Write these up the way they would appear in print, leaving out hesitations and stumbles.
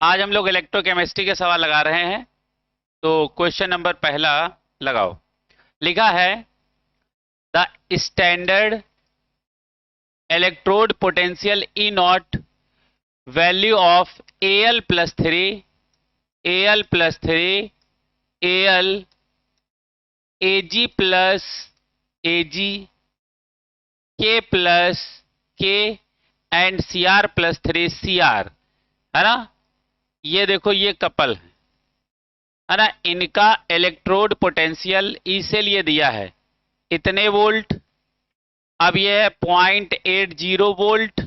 आज हम लोग इलेक्ट्रोकेमिस्ट्री के सवाल लगा रहे हैं। तो क्वेश्चन नंबर पहला लगाओ। लिखा है the standard electrode potential E not value of AL plus three AL AG plus AG K plus K and CR plus three CR, है ना। ये देखो ये कपल है ना, इनका इलेक्ट्रोड पोटेंशियल ई से लिए दिया है इतने वोल्ट। अब ये है 0.80 वोल्ट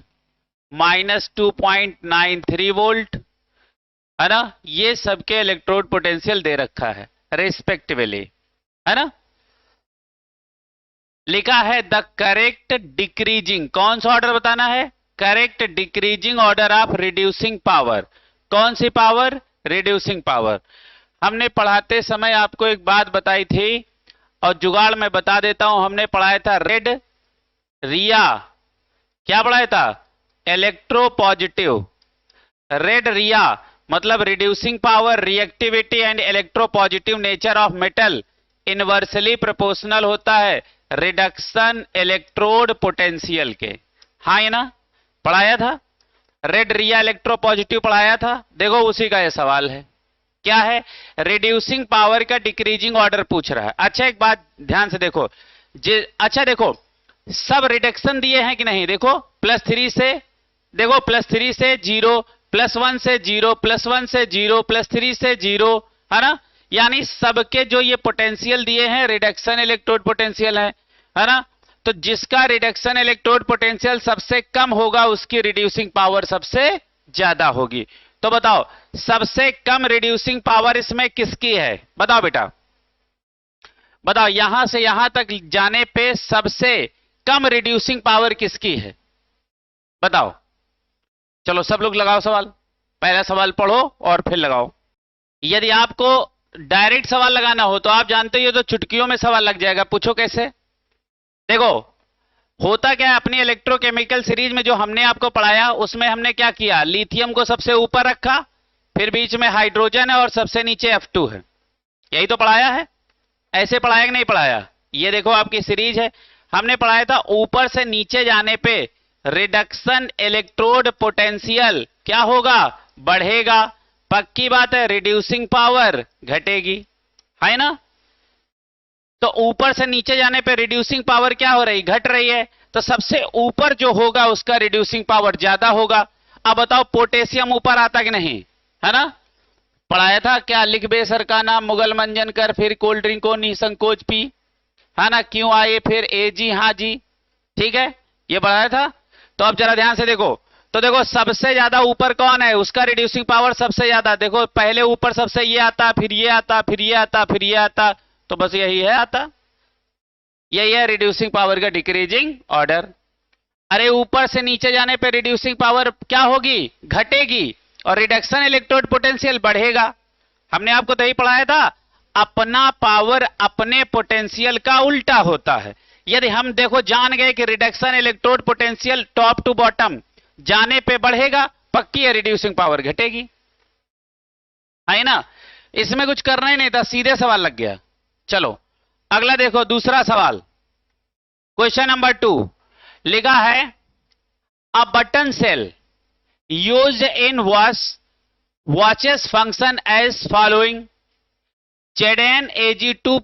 माइनस 2.93 वोल्ट, है ना। ये सबके इलेक्ट्रोड पोटेंशियल दे रखा है रेस्पेक्टिवली, है ना। लिखा है द करेक्ट डिक्रीजिंग, कौन सा ऑर्डर बताना है? Correct decreasing order of reducing power. कौन सी पावर? Reducing power. हमने पढ़ाते समय आपको एक बात बताई थी और जुगाड़ में बता देता हूं। हमने पढ़ाया था रेड रिया, क्या पढ़ाया था? Electro positive. रेड रिया मतलब reducing power, reactivity and electro positive nature of metal inversely proportional होता है रिडक्शन इलेक्ट्रोड पोटेंशियल के। हाँ ये ना पढ़ाया था, रेड रिया इलेक्ट्रो पॉजिटिव पढ़ाया था। देखो उसी का ये सवाल है, क्या है? रिड्यूसिंग पावर का डिक्रीजिंग ऑर्डर पूछ रहा है। अच्छा एक बात ध्यान से देखो, अच्छा देखो सब रिडक्शन दिए हैं कि नहीं? देखो +3 से, देखो +3 से 0, +1 से 0, +1 से 0, +3 से 0, है ना। यानी सबके जो ये पोटेंशियल दिए हैं रिडक्शन इलेक्ट्रोड पोटेंशियल है ना। तो जिसका रिडक्शन इलेक्ट्रोड पोटेंशियल सबसे कम होगा उसकी रिड्यूसिंग पावर सबसे ज्यादा होगी। तो बताओ सबसे कम रिड्यूसिंग पावर इसमें किसकी है? बताओ बेटा, बताओ यहां से यहां तक जाने पे सबसे कम रिड्यूसिंग पावर किसकी है? बताओ। चलो सब लोग लगाओ सवाल, पहला सवाल पढ़ो और फिर लगाओ। यदि आपको डायरेक्ट सवाल लगाना हो तो आप जानते हो तो चुटकियों में सवाल लग जाएगा। पूछो कैसे? देखो होता क्या है, अपनी इलेक्ट्रोकेमिकल सीरीज में जो हमने आपको पढ़ाया उसमें हमने क्या किया? लिथियम को सबसे ऊपर रखा, फिर बीच में हाइड्रोजन है और सबसे नीचे F2 है। यही तो पढ़ाया है। ऐसे पढ़ाया कि नहीं पढ़ाया? ये देखो आपकी सीरीज है, हमने पढ़ाया था ऊपर से नीचे जाने पे रिडक्शन इलेक्ट्रोड पोटेंशियल क्या होगा? बढ़ेगा। पक्की बात है, रिड्यूसिंग पावर घटेगी, है ना। तो ऊपर से नीचे जाने पे रिड्यूसिंग पावर क्या हो रही? घट रही है। तो सबसे ऊपर जो होगा उसका रिड्यूसिंग पावर ज्यादा होगा। अब बताओ पोटेशियम ऊपर आता कि नहीं, है ना। पढ़ाया था क्या? लिख बेसर का नाम मुगल मंजन कर, फिर कोल्ड ड्रिंक को निसंकोच पी, है ना। क्यों आए फिर AG, हाँ जी, ठीक है, ये पढ़ाया था। तो अब जरा ध्यान से देखो, तो देखो सबसे ज्यादा ऊपर कौन है? उसका रिड्यूसिंग पावर सबसे ज्यादा। देखो पहले ऊपर सबसे ये आता, फिर ये आता, फिर ये आता, फिर ये आता, तो बस यही है आता। यही है रिड्यूसिंग पावर का डिक्रीजिंग ऑर्डर। अरे ऊपर से नीचे जाने पे रिड्यूसिंग पावर क्या होगी? घटेगी, और रिडक्शन इलेक्ट्रोड पोटेंशियल बढ़ेगा। हमने आपको तो यही पढ़ाया था, अपना पावर अपने पोटेंशियल का उल्टा होता है। यदि हम देखो जान गए कि reduction electrode potential top to bottom जाने पे बढ़ेगा, पक्की है रिड्यूसिंग पावर घटेगी, है ना। इसमें कुछ करना ही नहीं था, सीधे सवाल लग गया। चलो अगला देखो, दूसरा सवाल, क्वेश्चन नंबर 2 लिखा है a button cell used in watches function as following Zn Ag2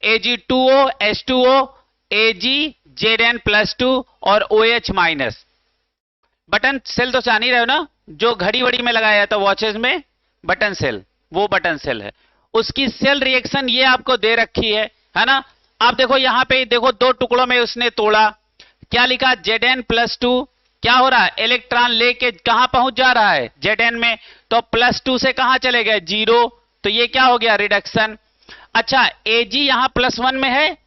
Ag2O H2O Ag Zn+2 और OH माइनस। बटन सेल तो जान ही रहे हो ना, जो घड़ी वड़ी में लगाया जाता वॉचेस में बटन सेल, वो बटन सेल है। उसकी सेल रिएक्शन ये आपको दे रखी है ना। आप देखो यहां पे, देखो दो टुकड़ों में उसने तोड़ा, क्या लिखा? Zn+2। क्या हो रहा है? इलेक्ट्रॉन लेके कहां पहुंच जा रहा है? Zn में। तो +2 से कहां चले गए? 0। तो ये क्या हो गया? रिडक्शन। अच्छा Ag यहां +1 में है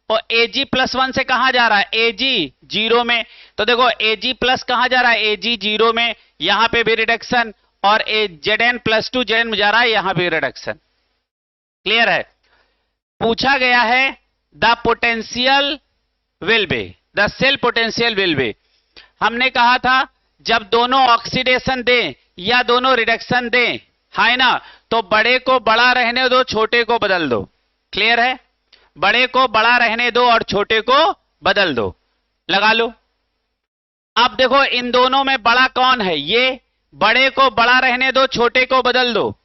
और Ag +1 से कहां जा रहा है? Ag 0 में। तो देखो Ag प्लस कहां जा रहा है? Ag 0 में, यहां पे भी रिडक्शन, और Zn+2 Zn में जा रहा है, यहां भी रिडक्शन। क्लियर है? पूछा गया है the potential will be, the cell potential will be. हमने कहा था जब दोनों ऑक्सीडेशन दें या दोनों रिडक्शन दें, है ना, तो बड़े को बड़ा रहने दो, छोटे को बदल दो। क्लियर है? बड़े को बड़ा रहने दो और छोटे को बदल दो। लगा लो। अब देखो इन दोनों में बड़ा कौन है? ये। बड़े को बड़ा रहने दो, छोटे को बदल दो।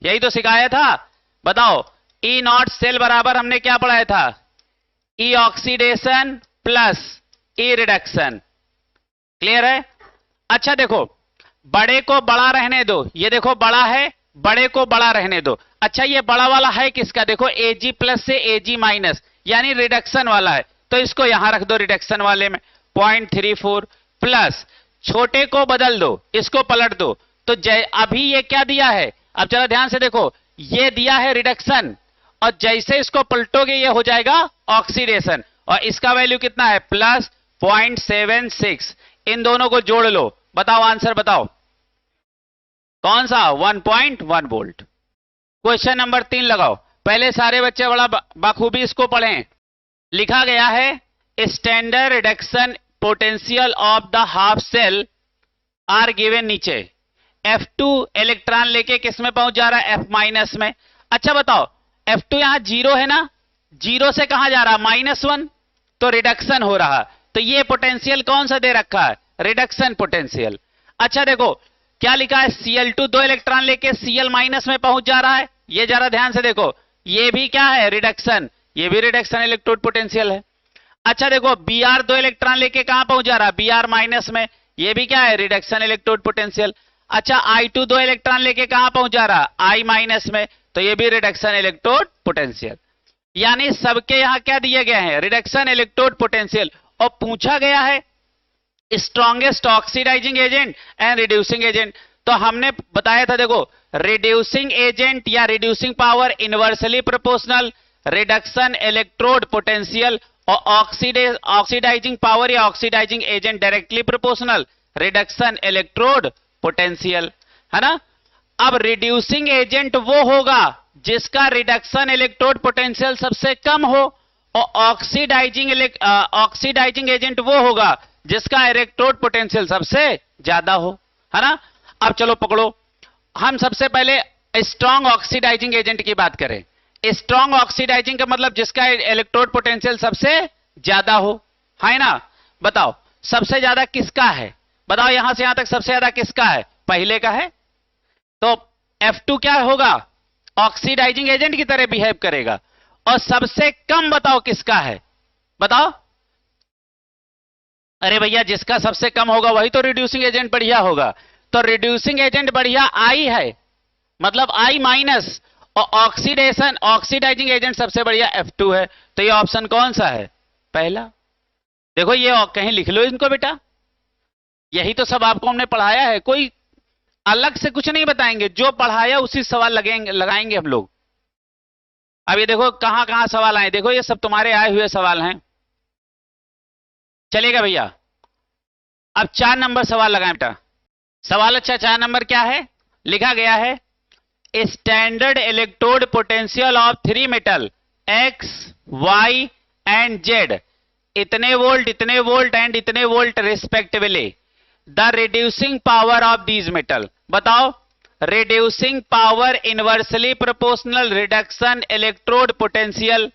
यही तो सिखाया था। बताओ, ई नॉट सेल बराबर हमने क्या पढ़ाया था? ई ऑक्सीडेशन प्लस ई रिडक्शन। क्लियर है? अच्छा देखो, बड़े को बड़ा रहने दो, ये देखो बड़ा है, बड़े को बड़ा रहने दो। अच्छा ये बड़ा वाला है किसका? देखो Ag प्लस से Ag माइनस, यानी रिडक्शन वाला है, तो इसको यहां रख दो रिडक्शन वाले में 0.34 प्लस छोटे को बदल दो, इसको पलट दो, तो अभी ये क्या दिया है? अब जरा ध्यान से देखो, ये दिया है रिडक्शन, और जैसे इसको पलटोगे ये हो जाएगा ऑक्सीडेशन, और इसका वैल्यू कितना है? प्लस 0.76। इन दोनों को जोड़ लो, बताओ आंसर बताओ कौन सा? 1.1 वोल्ट। क्वेश्चन नंबर 3 लगाओ। पहले सारे बच्चे बड़ा बाखूबी इसको पढ़ें। लिखा गया है standard reduction potential of the half cell are given नीचे। F2 इलेक्ट्रॉन लेके किस में पहुंच जा रहा है? F माइनस में। अच्छा बताओ, F2 यहां जीरो है ना, जीरो से कहां जा रहा है? -1, तो रिडक्शन हो रहा। तो ये पोटेंशियल कौन सा दे रखा है? Reduction potential. अच्छा देखो क्या लिखा है? Cl2 2 इलेक्ट्रॉन लेके Cl माइनस में पहुंच जा रहा है। ये जरा ध्यान से देखो, ये भी क्या है? रिडक्शन। ये भी रिडक्शन इलेक्ट्रोड पोटेंशियल है। अच्छा देखो, Br 2 इलेक्ट्रॉन लेके कहां पहुंच जा रहा है? Br माइनस में, ये भी क्या है? Reduction electrode potential. अच्छा I2 2 इलेक्ट्रॉन लेके कहां पहुंच जा रहा है? I माइनस में, तो ये भी रिडक्शन इलेक्ट्रोड पोटेंशियल। यानी सबके यहां क्या दिए गए हैं? Reduction electrode potential. और पूछा गया है strongest oxidizing agent and reducing agent. तो हमने बताया था, देखो रिड्यूसिंग एजेंट या reducing power inversely proportional, reduction electrode potential, और ऑक्सीडाइजिंग पावर या oxidizing agent directly proportional, reduction electrode potential, है ना। अब रिड्यूसिंग एजेंट वो होगा जिसका रिडक्शन इलेक्ट्रोड पोटेंशियल सबसे कम हो, और ऑक्सीडाइजिंग एजेंट वो होगा जिसका इलेक्ट्रोड पोटेंशियल सबसे ज्यादा हो, है ना। अब चलो पकड़ो, हम सबसे पहले स्ट्रॉन्ग ऑक्सीडाइजिंग एजेंट की बात करें। स्ट्रॉन्ग ऑक्सीडाइजिंग का मतलब जिसका इलेक्ट्रोड पोटेंशियल सबसे ज्यादा हो, है ना। बताओ सबसे ज्यादा किसका है? बताओ यहां से यहां तक सबसे ज्यादा किसका है? पहले का है। तो F2 क्या होगा? ऑक्सीडाइजिंग एजेंट की तरह बिहेव करेगा। और सबसे कम बताओ किसका है? बताओ। अरे भैया जिसका सबसे कम होगा वही तो रिड्यूसिंग एजेंट बढ़िया होगा। तो रिड्यूसिंग एजेंट बढ़िया I है, मतलब I माइनस, और ऑक्सीडाइजिंग एजेंट सबसे बढ़िया F2 है। तो ये ऑप्शन कौन सा है? पहला। देखो ये कहीं लिख लो इनको बेटा, यही तो सब आपको हमने पढ़ाया है, कोई अलग से कुछ नहीं बताएंगे, जो पढ़ाया उसी सवाल लगाएंगे हम लोग। अब ये देखो कहां कहां सवाल आए, देखो ये सब तुम्हारे आए हुए सवाल हैं। चलेगा भैया। अब 4 नंबर सवाल लगाएं बेटा। सवाल अच्छा 4 नंबर क्या है? लिखा गया है standard electrode potential of 3 metal X, Y and Z इतने वोल्ट एंड इतने volt respectively. The reducing power of these metal. बताओ reducing power inversely proportional reduction electrode potential,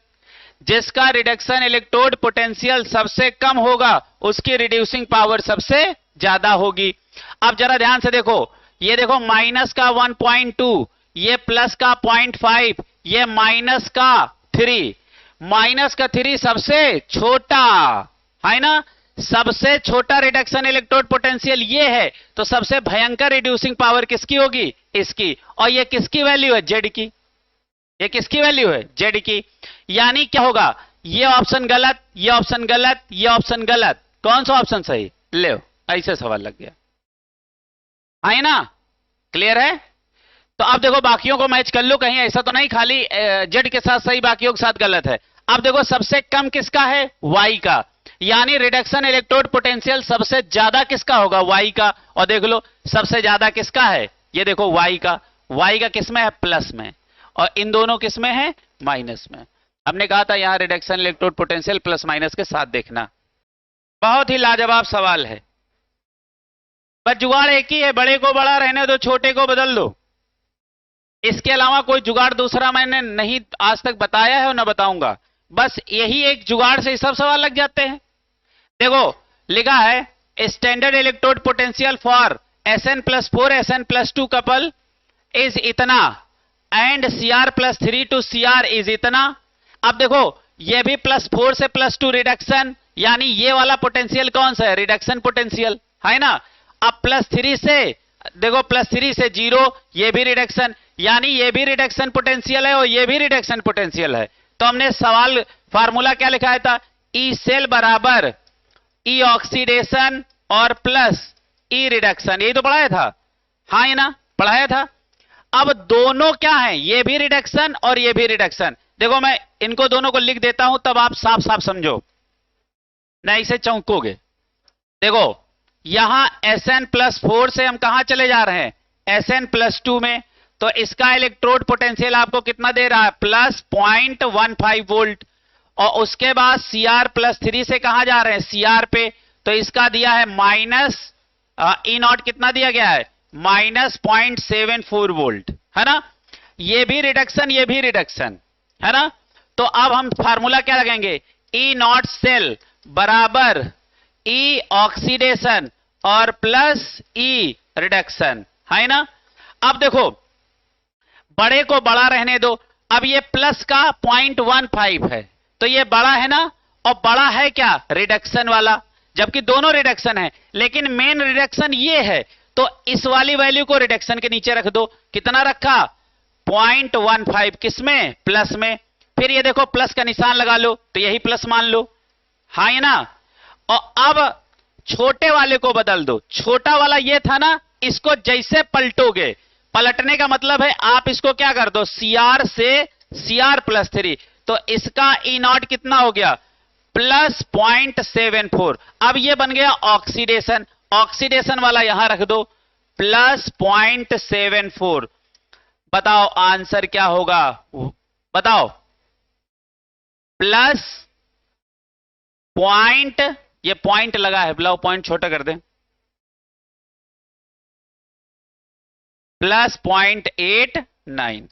जिसका रिडक्शन इलेक्ट्रोड पोटेंशियल सबसे कम होगा उसकी रिड्यूसिंग पावर सबसे ज्यादा होगी। अब जरा ध्यान से देखो, ये देखो माइनस का 1.2, ये प्लस का 0.5, ये माइनस का 3। माइनस का 3 सबसे छोटा है ना, सबसे छोटा रिडक्शन इलेक्ट्रोड पोटेंशियल ये है, तो सबसे भयंकर रिड्यूसिंग पावर किसकी होगी? इसकी। और ये किसकी वैल्यू है? जेड की। ये किसकी वैल्यू है? जेड की। यानी क्या होगा? ये ऑप्शन गलत, ये ऑप्शन गलत, ये ऑप्शन गलत, कौन सा ऑप्शन सही? ले ऐसे सवाल लग गया है ना। क्लियर है? तो अब देखो बाकियों को मैच कर लो, कहीं ऐसा तो नहीं खाली जेड के साथ सही बाकियों के साथ गलत है। अब देखो सबसे कम किसका है? वाई का। यानी रिडक्शन इलेक्ट्रोड पोटेंशियल सबसे ज्यादा किसका होगा? वाई का। और देख लो सबसे ज्यादा किसका है? ये देखो वाई का। वाई का किसमें है? प्लस में। और इन दोनों किसमें है? माइनस में। हमने कहा था यहां reduction electrode potential plus minus के साथ देखना। बहुत ही लाजवाब सवाल है। बस जुगाड़ एक ही है, बड़े को बड़ा रहने दो, छोटे को बदल दो। इसके अलावा कोई जुगाड़ दूसरा मैंने नहीं आज तक बताया है और ना बताऊंगा। बस यही एक जुगाड़ से सब सवाल लग जाते हैं। देखो लिखा है standard electrode potential for Sn+4 Sn+2 couple is इतना and Cr+3 to Cr is इतना। अब देखो ये भी +4 से +2 रिडक्शन, यानी ये वाला पोटेंशियल कौन सा है, रिडक्शन पोटेंशियल है ना। अब +3 से देखो +3 से 0, ये भी रिडक्शन, यानी ये भी रिडक्शन पोटेंशियल है और ये भी रिडक्शन पोटेंशियल है। तो हमने सवाल फार्मूला क्या लिखा था, ई सेल बराबर ई ऑक्सीडेशन और प्लस ई रिडक्शन, यही तो पढ़ाया था, हाँ ये ना पढ़ाया था। अब दोनों क्या है, ये भी रिडक्शन और ये भी रिडक्शन। देखो मैं इनको दोनों को लिख देता हूं तब आप साफ साफ समझो, नहीं से चौंकोगे। देखो यहां Sn+4 से हम कहां चले जा रहे हैं, Sn+2 में। तो इसका इलेक्ट्रोड पोटेंशियल आपको कितना दे रहा है, +0.15 वोल्ट। और उसके बाद Cr+3 से कहां जा रहे हैं, Cr पे। तो इसका दिया है E0 कितना दिया गया है, -0.74 वोल्ट, है ना। ये भी रिडक्शन ये भी रिडक्शन, है ना। तो अब हम फार्मूला क्या लगेंगे, E0 सेल बराबर ई ऑक्सीडेशन और प्लस ई रिडक्शन, है ना। अब देखो बड़े को बड़ा रहने दो। अब ये प्लस का 0.15 है तो ये बड़ा है ना, और बड़ा है क्या, रिडक्शन वाला, जबकि दोनों रिडक्शन है, लेकिन मेन रिडक्शन ये है। तो इस वाली वैल्यू को रिडक्शन के नीचे रख दो। कितना रखा, 0.15, किसमें, प्लस में। फिर ये देखो प्लस का निशान लगा लो तो यही प्लस मान लो, हाँ ये ना। और अब छोटे वाले को बदल दो, छोटा वाला ये था ना, इसको जैसे पलटोगे, पलटने का मतलब है आप इसको क्या कर दो, Cr से Cr+3, तो इसका E0 कितना हो गया, +0.74। अब ये बन गया ऑक्सीडेशन, ऑक्सीडेशन वाला यहां रख दो, +0.74। बताओ आंसर क्या होगा, बताओ, प्लस पॉइंट, ये पॉइंट लगा है, बुलाओ पॉइंट छोटा कर दें, +0.89।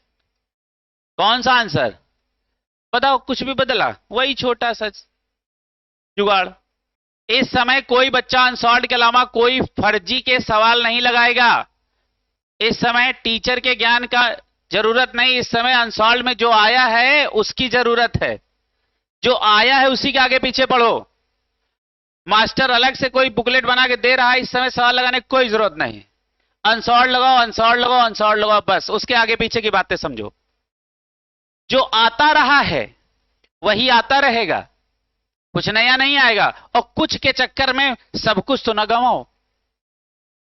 कौन सा आंसर बताओ, कुछ भी बदला, वही छोटा सा जुगाड़। इस समय कोई बच्चा अनसॉल्व्ड के अलावा कोई फर्जी के सवाल नहीं लगाएगा। इस समय टीचर के ज्ञान का जरूरत नहीं, इस समय अनसॉल्व्ड में जो आया है उसकी जरूरत है, जो आया है उसी के आगे पीछे पढ़ो। मास्टर अलग से कोई बुकलेट बना के दे रहा है, इस समय सवाल लगाने की कोई जरूरत नहीं। अनसॉल्व्ड लगाओ अनसॉल्व्ड लगाओ अनसॉल्व्ड लगाओ, बस उसके आगे पीछे की बातें समझो। जो आता रहा है वही आता रहेगा, कुछ नया नहीं आएगा। और कुछ के चक्कर में सब कुछ तो न गंवाओ,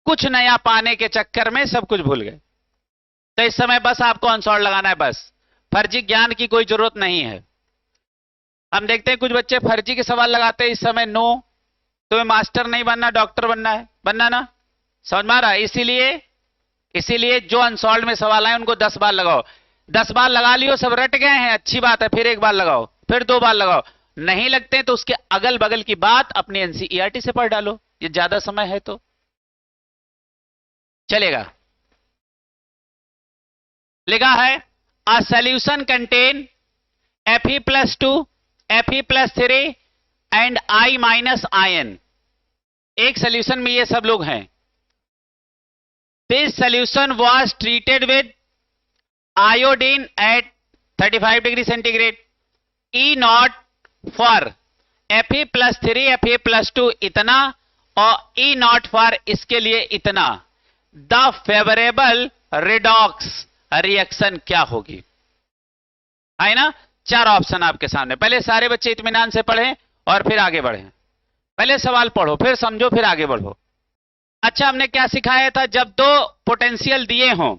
कुछ नया पाने के चक्कर में सब कुछ भूल गए। तो इस समय बस आपको अनसॉल्व्ड लगाना है, बस फर्जी ज्ञान की कोई जरूरत नहीं है। हम देखते हैं कुछ बच्चे फर्जी के सवाल लगाते हैं इस समय, नो तुम्हें मास्टर नहीं बनना, डॉक्टर बनना है, बनना ना, समझ में आ रहा है। इसीलिए जो अनसॉल्व्ड में सवाल आए उनको 10 बार लगाओ। 10 बार लगा लियो, सब रट गए हैं, अच्छी बात है, फिर एक बार लगाओ, फिर 2 बार लगाओ। नहीं लगते तो उसके अगल बगल की बात अपनी एनसीईआरटी से पढ़ डालो, ये ज्यादा समय है तो चलेगा। लिखा है a solution contain Fe+2 Fe+3 and I- ion. एक सॉल्यूशन में ये सब लोग हैं। This solution was treated with iodine at 35 degree centigrade. E0 for Fe+3 Fe+2 इतना और E0 फॉर इसके लिए इतना। द फेवरेबल रिडॉक्स रिएक्शन क्या होगी, है ना। 4 ऑप्शन आपके सामने, पहले सारे बच्चे इत्मीनान से पढ़ें और फिर आगे बढ़ें। पहले सवाल पढ़ो, फिर समझो, फिर आगे बढ़ो। अच्छा हमने क्या सिखाया था, जब 2 पोटेंशियल दिए हों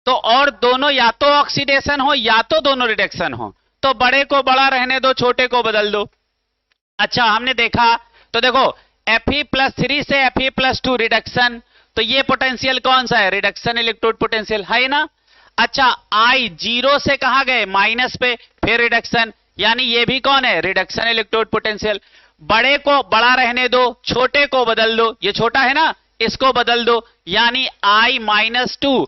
तो और दोनों या तो ऑक्सीडेशन हो या तो दोनों रिडक्शन हो, तो बड़े को बड़ा रहने दो, छोटे को बदल दो। अच्छा हमने देखा, तो देखो Fe+3 से Fe+2 रिडक्शन, तो ये पोटेंशियल कौन सा है, रिडक्शन इलेक्ट्रोड पोटेंशियल, है ना। अच्छा I 0 से कहां गए, माइनस पे, फिर रिडक्शन, यानी ये भी कौन है, रिडक्शन इलेक्ट्रोड पोटेंशियल। बड़े को बड़ा रहने दो, छोटे को बदल दो, ये छोटा है ना, इसको बदल दो, यानी I-2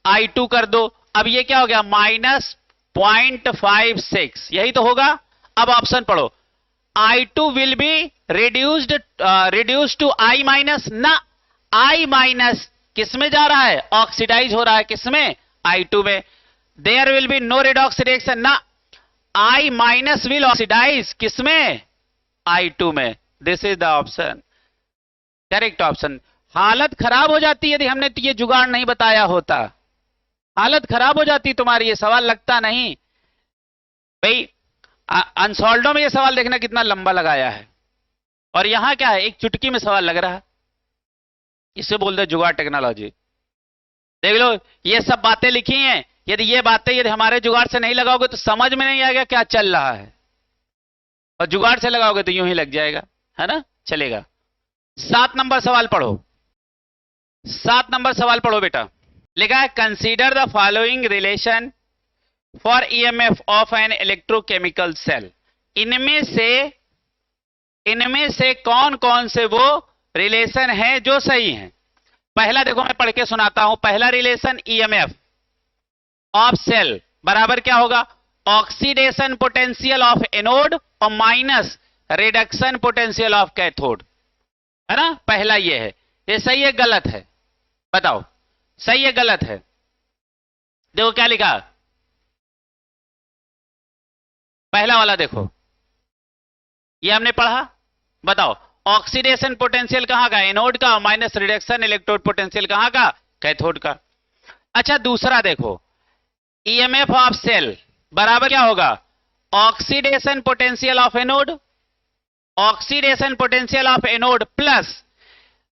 I2 कर दो। अब ये क्या हो गया, -0.56, यही तो होगा। अब ऑप्शन पढ़ो, I2 will be reduced to I-, ना I- किस में जा रहा है, ऑक्सीडाइज हो रहा है, किसमें, I2 में। There will be no redox reaction, ना I- विल ऑक्सीडाइज किसमें, I2 में। This is the option, correct option. हालत खराब हो जाती यदि हमने ये जुगाड़ नहीं बताया होता, हालत खराब हो जाती तुम्हारी। ये सवाल लगता नहीं भाई। अनसॉल्व्ड में ये सवाल देखना कितना लंबा लगाया है, और यहां क्या है, एक चुटकी में सवाल लग रहा है। इसे बोलते हैं जुगाड़ टेक्नोलॉजी। देख लो, ये सब बातें लिखी हैं, यदि हमारे जुगाड़ से नहीं लगाओगे तो समझ में नहीं आएगा क्या चल रहा है, और जुगाड़ से लगाओगे तो यूं ही लग जाएगा, है ना, चलेगा। 7 नंबर सवाल पढ़ो, 7 नंबर सवाल पढ़ो बेटा। लिखा है, consider the following relation for EMF of an electrochemical cell. इनमें से कौन कौन से वो रिलेशन है जो सही हैं। पहला देखो, मैं पढ़ के सुनाता हूं। पहला रिलेशन ईएमएफ ऑफ सेल बराबर क्या होगा, ऑक्सीडेशन पोटेंशियल ऑफ एनोड और minus reduction potential of cathode, है ना। पहला ये है, ये सही है गलत है, बताओ सही है गलत है। देखो क्या लिखा, पहला वाला देखो, ये हमने पढ़ा, बताओ ऑक्सीडेशन पोटेंशियल कहां का, एनोड का, माइनस रिडक्शन इलेक्ट्रोड पोटेंशियल कहां का, कैथोड का। अच्छा दूसरा देखो, ईएमएफ ऑफ सेल बराबर क्या होगा, oxidation potential of anode, oxidation potential of anode plus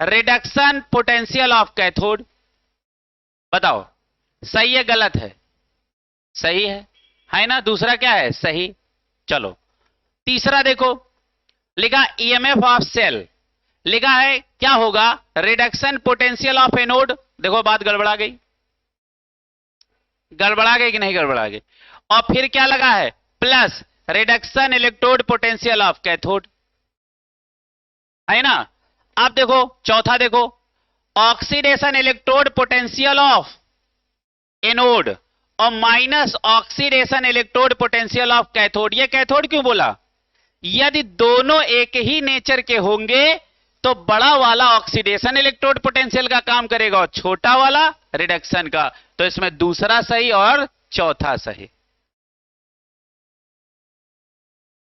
reduction potential of cathode. बताओ सही है गलत है, सही है ना। दूसरा क्या है, सही। चलो तीसरा देखो, लिखा ईएमएफ ऑफ सेल, लिखा है क्या होगा, रिडक्शन पोटेंशियल ऑफ एनोड। देखो बात गड़बड़ा गई, गड़बड़ा गई कि नहीं गड़बड़ा गई। और फिर क्या लगा है, plus reduction electrode potential of cathode, है ना। अब देखो चौथा देखो, oxidation electrode potential of anode और minus oxidation electrode potential of cathode. ये कैथोड क्यों बोला, यदि दोनों एक ही नेचर के होंगे तो बड़ा वाला ऑक्सीडेशन इलेक्ट्रोड पोटेंशियल का काम करेगा और छोटा वाला रिडक्शन का। तो इसमें दूसरा सही और चौथा सही।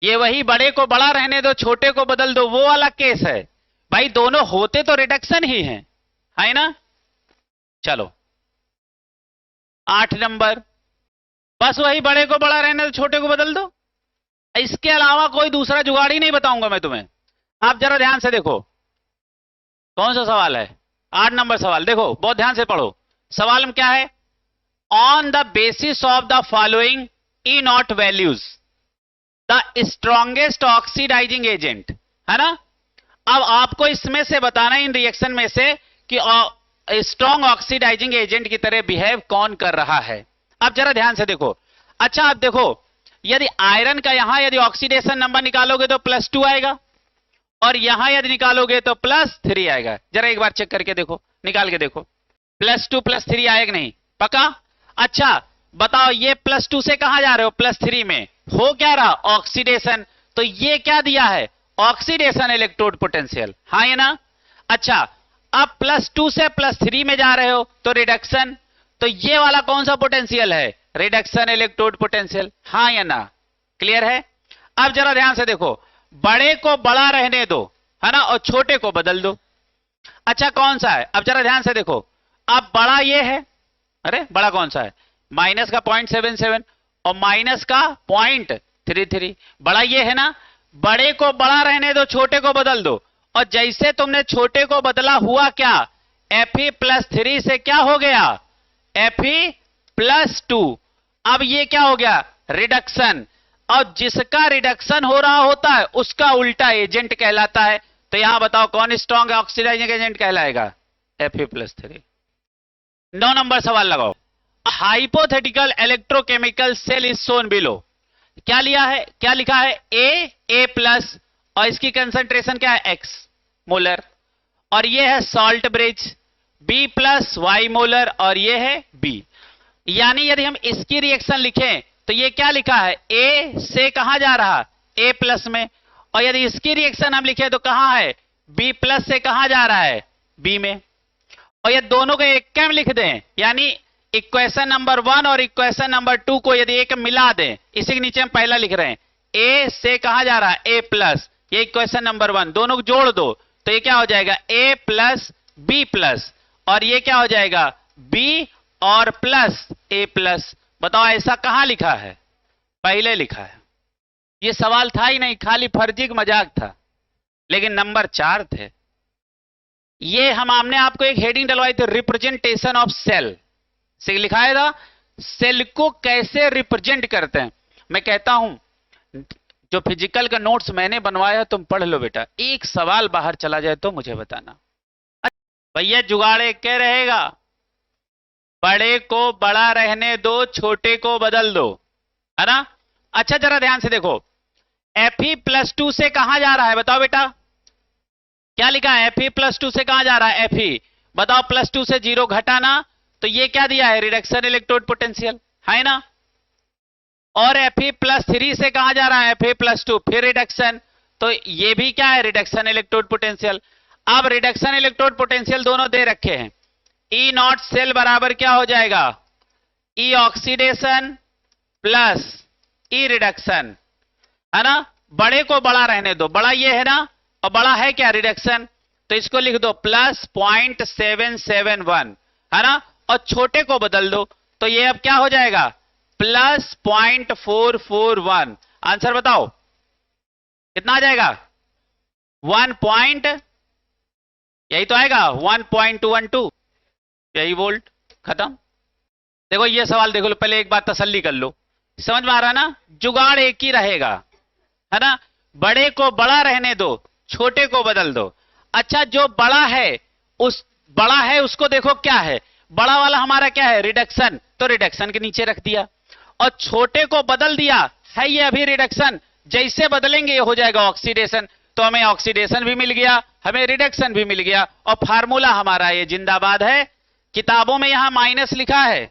ये वही बड़े को बड़ा रहने दो, छोटे को बदल दो, वो वाला केस है भाई। दोनों होते तो रिडक्शन ही है ना। चलो 8 नंबर, बस वही बड़े को बड़ा रहने दो, छोटे को बदल दो। इसके अलावा कोई दूसरा जुगाड़ ही नहीं बताऊंगा मैं तुम्हें। आप जरा ध्यान से देखो कौन सा सवाल है, 8 नंबर सवाल देखो, बहुत ध्यान से पढ़ो। सवाल में क्या है, on the basis of the following E naught values the strongest oxidizing agent, है ना। अब आपको इसमें से बताना, इन रिएक्शन में से, कि स्ट्रॉन्ग ऑक्सीडाइजिंग एजेंट की तरह बिहेव कौन कर रहा है। अब जरा ध्यान से देखो। अच्छा आप देखो, यदि आयरन का यहां यदि ऑक्सीडेशन नंबर निकालोगे तो +2 आएगा, और यहां यदि निकालोगे तो +3 आएगा। जरा एक बार चेक करके देखो, निकाल के देखो, +2 +3 आएगा नहीं, पक्का। अच्छा बताओ, ये +2 से कहां जा रहे हो, +3 में हो क्या रहा, ऑक्सीडेशन। तो ये क्या दिया है, ऑक्सीडेशन इलेक्ट्रोड पोटेंशियल, हाँ या ना। अच्छा अब +2 से +3 में जा रहे हो तो रिडक्शन, तो ये वाला कौन सा पोटेंशियल है, रिडक्शन इलेक्ट्रोड पोटेंशियल, हाँ या ना। क्लियर है। अब जरा ध्यान से देखो, बड़े को बड़ा रहने दो, है ना, और छोटे को बदल दो। अच्छा कौन सा है, अब जरा ध्यान से देखो। अब बड़ा ये है, अरे बड़ा कौन सा है, माइनस का 0.77 और माइनस का 0.33, बड़ा ये है ना। बड़े को बड़ा रहने दो, छोटे को बदल दो, और जैसे तुमने छोटे को बदला हुआ क्या, Fe+3 से क्या हो गया, Fe+2। अब ये क्या हो गया, रिडक्शन, और जिसका रिडक्शन हो रहा होता है उसका उल्टा एजेंट कहलाता है। तो यहां बताओ कौन स्ट्रॉन्ग ऑक्सीडाइजिंग एजेंट कहलाएगा, Fe+3। 9 नंबर सवाल लगाओ, hypothetical electrochemical cell is shown below. क्या लिया है, क्या लिखा है, A+ और इसकी कंसंट्रेशन क्या है, X मोलर, और ये है salt bridge, B plus Y molar, और ये है B। यानी यदि हम इसकी रिएक्शन लिखें तो ये क्या लिखा है, A से कहां जा रहा, A प्लस में, और यदि इसकी रिएक्शन हम लिखें तो कहां है, B प्लस से कहां जा रहा है, B में। और ये दोनों को एक कैम लिख दें, यानी इक्वेशन नंबर 1 और इक्वेशन नंबर 2 को यदि एक मिला दें, इसी के नीचे हम पहला लिख रहे हैं, A से कहां जा रहा है, A प्लस, ये इक्वेशन नंबर 1, दोनों को जोड़ दो तो ये क्या हो जाएगा, A प्लस B प्लस, और ये क्या हो जाएगा, B और प्लस A प्लस। बताओ ऐसा कहां लिखा है, पहले लिखा है। ये सवाल था ही नहीं, खाली फर्जी मजाक था, लेकिन नंबर 4 थे। ये हमने आपको एक हेडिंग डलवाई थी, रिप्रेजेंटेशन ऑफ सेल, से लिखा था सेल को कैसे रिप्रेजेंट करते हैं। मैं कहता हूं जो फिजिकल का नोट्स मैंने बनवाया तुम पढ़ लो बेटा, एक सवाल बाहर चला जाए तो मुझे बताना। भैया जुगाड़ क्या रहेगा, बड़े को बड़ा रहने दो, छोटे को बदल दो, है ना। अच्छा जरा ध्यान से देखो, Fe प्लस 2 से कहां जा रहा है, बताओ बेटा, क्या लिखा है, Fe प्लस 2 से कहां जा रहा है, Fe, बताओ प्लस 2 से 0 घटाना, तो ये क्या दिया है, रिडक्शन इलेक्ट्रोड पोटेंशियल, है ना। और Fe प्लस 3 से कहां जा रहा है, Fe प्लस 2, फिर रिडक्शन, तो ये भी क्या है, रिडक्शन इलेक्ट्रोड पोटेंशियल। अब रिडक्शन इलेक्ट्रोड पोटेंशियल दोनों दे रखे हैं, E नॉट सेल बराबर क्या हो जाएगा, E oxidation plus E reduction, है ना। बड़े को बड़ा रहने दो, बड़ा ये है ना, और बड़ा है क्या, रिडक्शन, तो इसको लिख दो प्लस 0.771, है ना, और छोटे को बदल दो तो ये अब क्या हो जाएगा, प्लस 0.441। आंसर बताओ कितना आ जाएगा, 1. यही तो आएगा 1.212, यही वोल्ट, खत्म। देखो ये सवाल देखो लो, पहले एक बात तसल्ली कर लो, समझ में आ रहा ना, जुगाड़ एक ही रहेगा, है ना। बड़े को बड़ा रहने दो, छोटे को बदल दो। अच्छा जो बड़ा है, उस बड़ा है उसको देखो क्या है, बड़ा वाला हमारा क्या है, रिडक्शन, तो रिडक्शन के नीचे रख दिया, और छोटे को बदल दिया, है ये अभी रिडक्शन, जैसे बदलेंगे ये हो जाएगा ऑक्सीडेशन, तो हमें ऑक्सीडेशन भी मिल गया, हमें रिडक्शन भी मिल गया, और फार्मूला हमारा ये जिंदाबाद है। किताबों में यहां माइनस लिखा है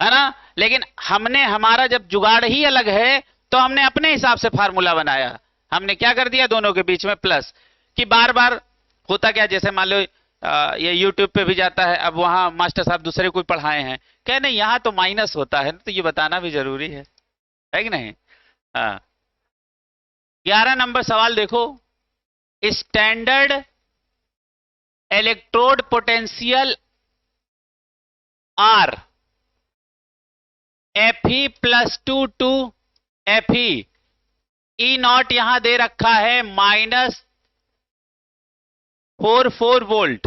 ना, लेकिन हमने, हमारा जब जुगाड़ ही अलग है तो हमने अपने हिसाब से फार्मूला बनाया, हमने क्या कर दिया, दोनों के बीच में प्लस। कि बार बार होता क्या, जैसे मान लो ये YouTube पे भी जाता है, अब वहां मास्टर साहब दूसरे कोई पढ़ाए हैं, कह नहीं यहां तो माइनस होता है, तो ये बताना भी जरूरी है कि नहीं। हाँ 11 नंबर सवाल देखो, standard electrode potential R Fe plus 2 to Fe, E naught यहां दे रखा है -44 वोल्ट,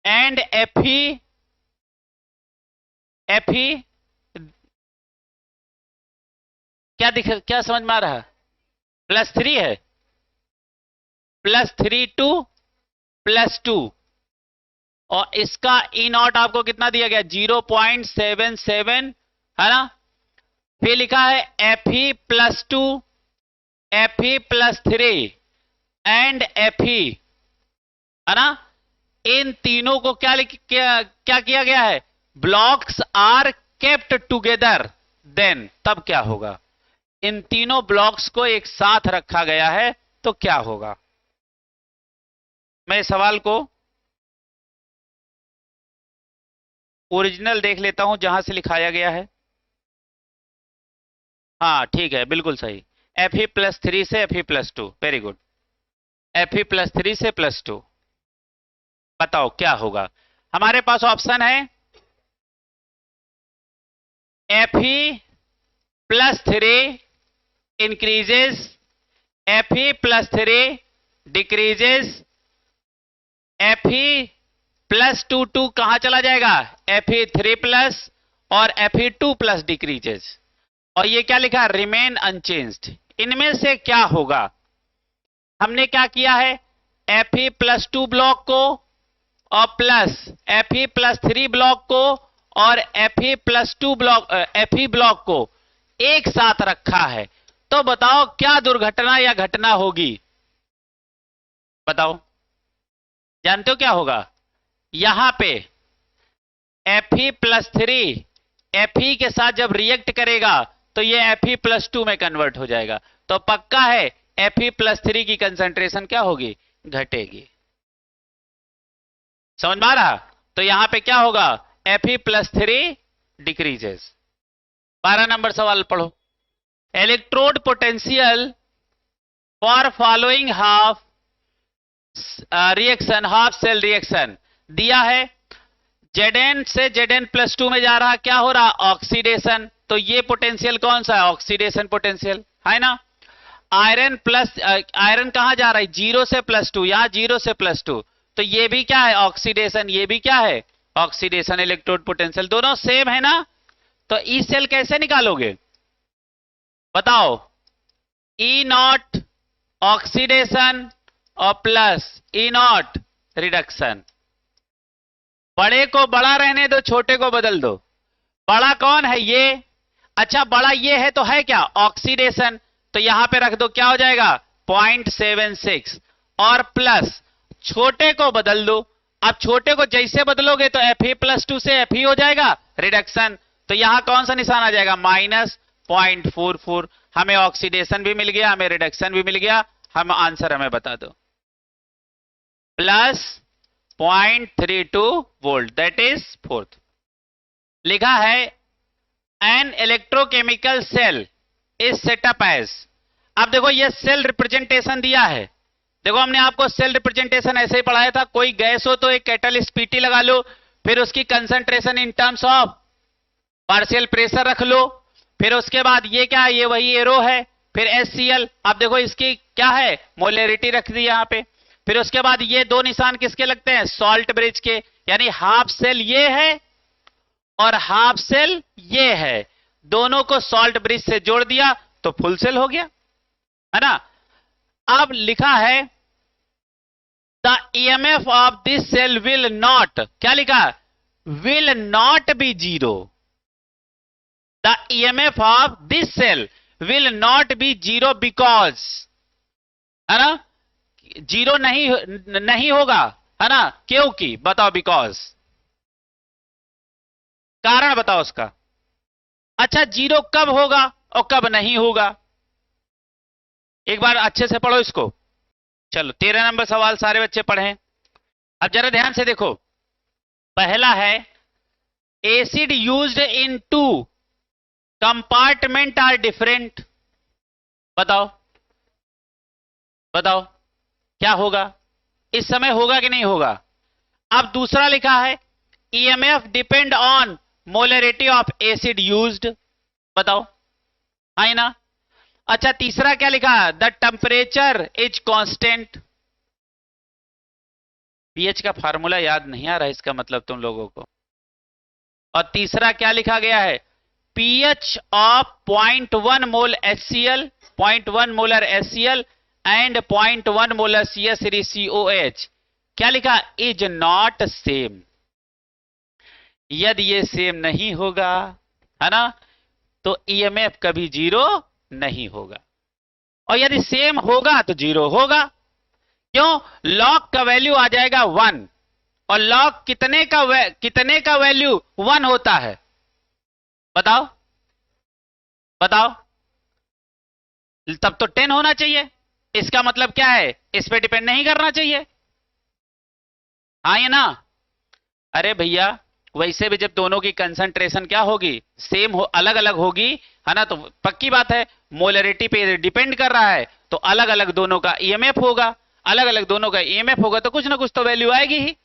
एंड Fe क्या समझ में आ रहा है, +3 है, +3 टू +2, और इसका E नॉट आपको कितना दिया गया, 0.77, है ना। फिर लिखा है Fe plus 2, Fe plus 3 and Fe, है ना। इन तीनों को क्या किया गया है, blocks are kept together, then तब क्या होगा, इन तीनों ब्लॉक्स को एक साथ रखा गया है तो क्या होगा। मैं सवाल को ओरिजिनल देख लेता हूं जहां से लिखाया गया है। हाँ ठीक है, बिल्कुल सही, Fe प्लस 3 से Fe plus 2, very good, Fe plus 3 से +2, बताओ क्या होगा। हमारे पास ऑप्शन है Fe plus 3 increases, Fe plus 3 decreases, Fe plus 2 कहां चला जाएगा, Fe3 प्लस, और Fe2 प्लस डिक्रीजेस, और ये क्या लिखा, रिमेन अनचेंज्ड। इनमें से क्या होगा, हमने क्या किया है, Fe प्लस 2 ब्लॉक को और प्लस Fe प्लस 3 ब्लॉक को और Fe plus 2 block, Fe block को एक साथ रखा है, तो बताओ क्या दुर्घटना या घटना होगी। बताओ, जानते हो क्या होगा? यहां पे Fe+3 Fe के साथ जब रिएक्ट करेगा तो ये Fe+2 में कन्वर्ट हो जाएगा। तो पक्का है Fe+3 की कंसंट्रेशन क्या होगी? घटेगी। समझ में आ रहा? तो यहां पे क्या होगा? Fe+3 decreases. 12 नंबर सवाल पढ़ो। Electrode potential for following half reaction, half cell reaction दिया है। Zn से Zn+2 में जा रहा, क्या हो रहा? ऑक्सीडेशन। तो ये पोटेंशियल कौन सा है? ऑक्सीडेशन पोटेंशियल है ना। आयरन कहां जा रहा है? 0 से +2, यहां 0 से +2, तो ये भी क्या है? ऑक्सीडेशन। ये भी क्या है? ऑक्सीडेशन। इलेक्ट्रोड पोटेंशियल दोनों सेम है ना। तो ई सेल कैसे निकालोगे बताओ? E0 ऑक्सीडेशन और प्लस E0 रिडक्शन। बड़े को बड़ा रहने दो, छोटे को बदल दो। बड़ा कौन है? ये। अच्छा, बड़ा ये है तो है क्या? ऑक्सीडेशन। तो यहां पे रख दो, क्या हो जाएगा? 0.76 और प्लस छोटे को बदल दो। अब छोटे को जैसे बदलोगे तो Fe+2 से Fe हो जाएगा रिडक्शन। तो यहां कौन सा निशान आ जाएगा? -0.44। हमें ऑक्सीडेशन भी मिल गया, हमें रिडक्शन भी मिल गया। हम आंसर हमें बता दो। Plus 0.32 volt, that is fourth. लिखा है an electrochemical cell is setup as. अब देखो ये सेल रिप्रेजेंटेशन दिया है। देखो हमने आपको सेल रिप्रेजेंटेशन ऐसे ही पढ़ाया था। कोई गैस हो तो एक कैटलिस्ट पीटी लगा लो, फिर उसकी concentration in terms of partial pressure रख लो, फिर उसके बाद ये क्या है? ये वही एरो है, फिर HCl। अब देखो इसकी क्या है? मोलरिटी रख दी यहां पे। फिर उसके बाद ये दो निशान किसके लगते हैं? सॉल्ट ब्रिज के। यानी हाफ सेल ये है और हाफ सेल ये है, दोनों को सॉल्ट ब्रिज से जोड़ दिया तो फुल सेल हो गया, है ना। अब लिखा है the EMF of this cell will not, क्या लिखा? Will not be zero. The EMF of this cell will not be zero because, है ना, जीरो नहीं होगा, है ना। क्योंकि बताओ, बिकॉज, कारण बताओ उसका। अच्छा, जीरो कब होगा और कब नहीं होगा? एक बार अच्छे से पढ़ो इसको। चलो 13 नंबर सवाल सारे बच्चे पढ़ें। अब जरा ध्यान से देखो। पहला है acid used in 2 compartment are different. बताओ बताओ क्या होगा? इस समय होगा कि नहीं होगा? अब दूसरा लिखा है EMF depend on molarity of acid used. बताओ, है ना। अच्छा, तीसरा क्या लिखा? The temperature is constant. PH का फार्मूला याद नहीं आ रहा है इसका मतलब तुम लोगों को। और तीसरा क्या लिखा गया है? PH of 0.1 mole HCl, 0.1 molar HCl and 0.1 molar CH3COH, क्या लिखा? Is not same. यदि ये सेम नहीं होगा, है ना, तो EMF कभी जीरो नहीं होगा। और यदि सेम होगा तो जीरो होगा। क्यों? लॉग का वैल्यू आ जाएगा 1, और लॉग कितने का वैल्यू 1 होता है? बताओ बताओ। तब तो 10 होना चाहिए। इसका मतलब क्या है? इस पे डिपेंड नहीं करना चाहिए, हाँ या ना। अरे भैया, वैसे भी जब दोनों की कंसंट्रेशन क्या होगी? सेम हो, अलग अलग होगी, है ना, तो पक्की बात है मोलरिटी पे डिपेंड कर रहा है, तो अलग अलग दोनों का EMF होगा। अलग अलग दोनों का EMF होगा तो कुछ ना कुछ तो वैल्यू आएगी ही।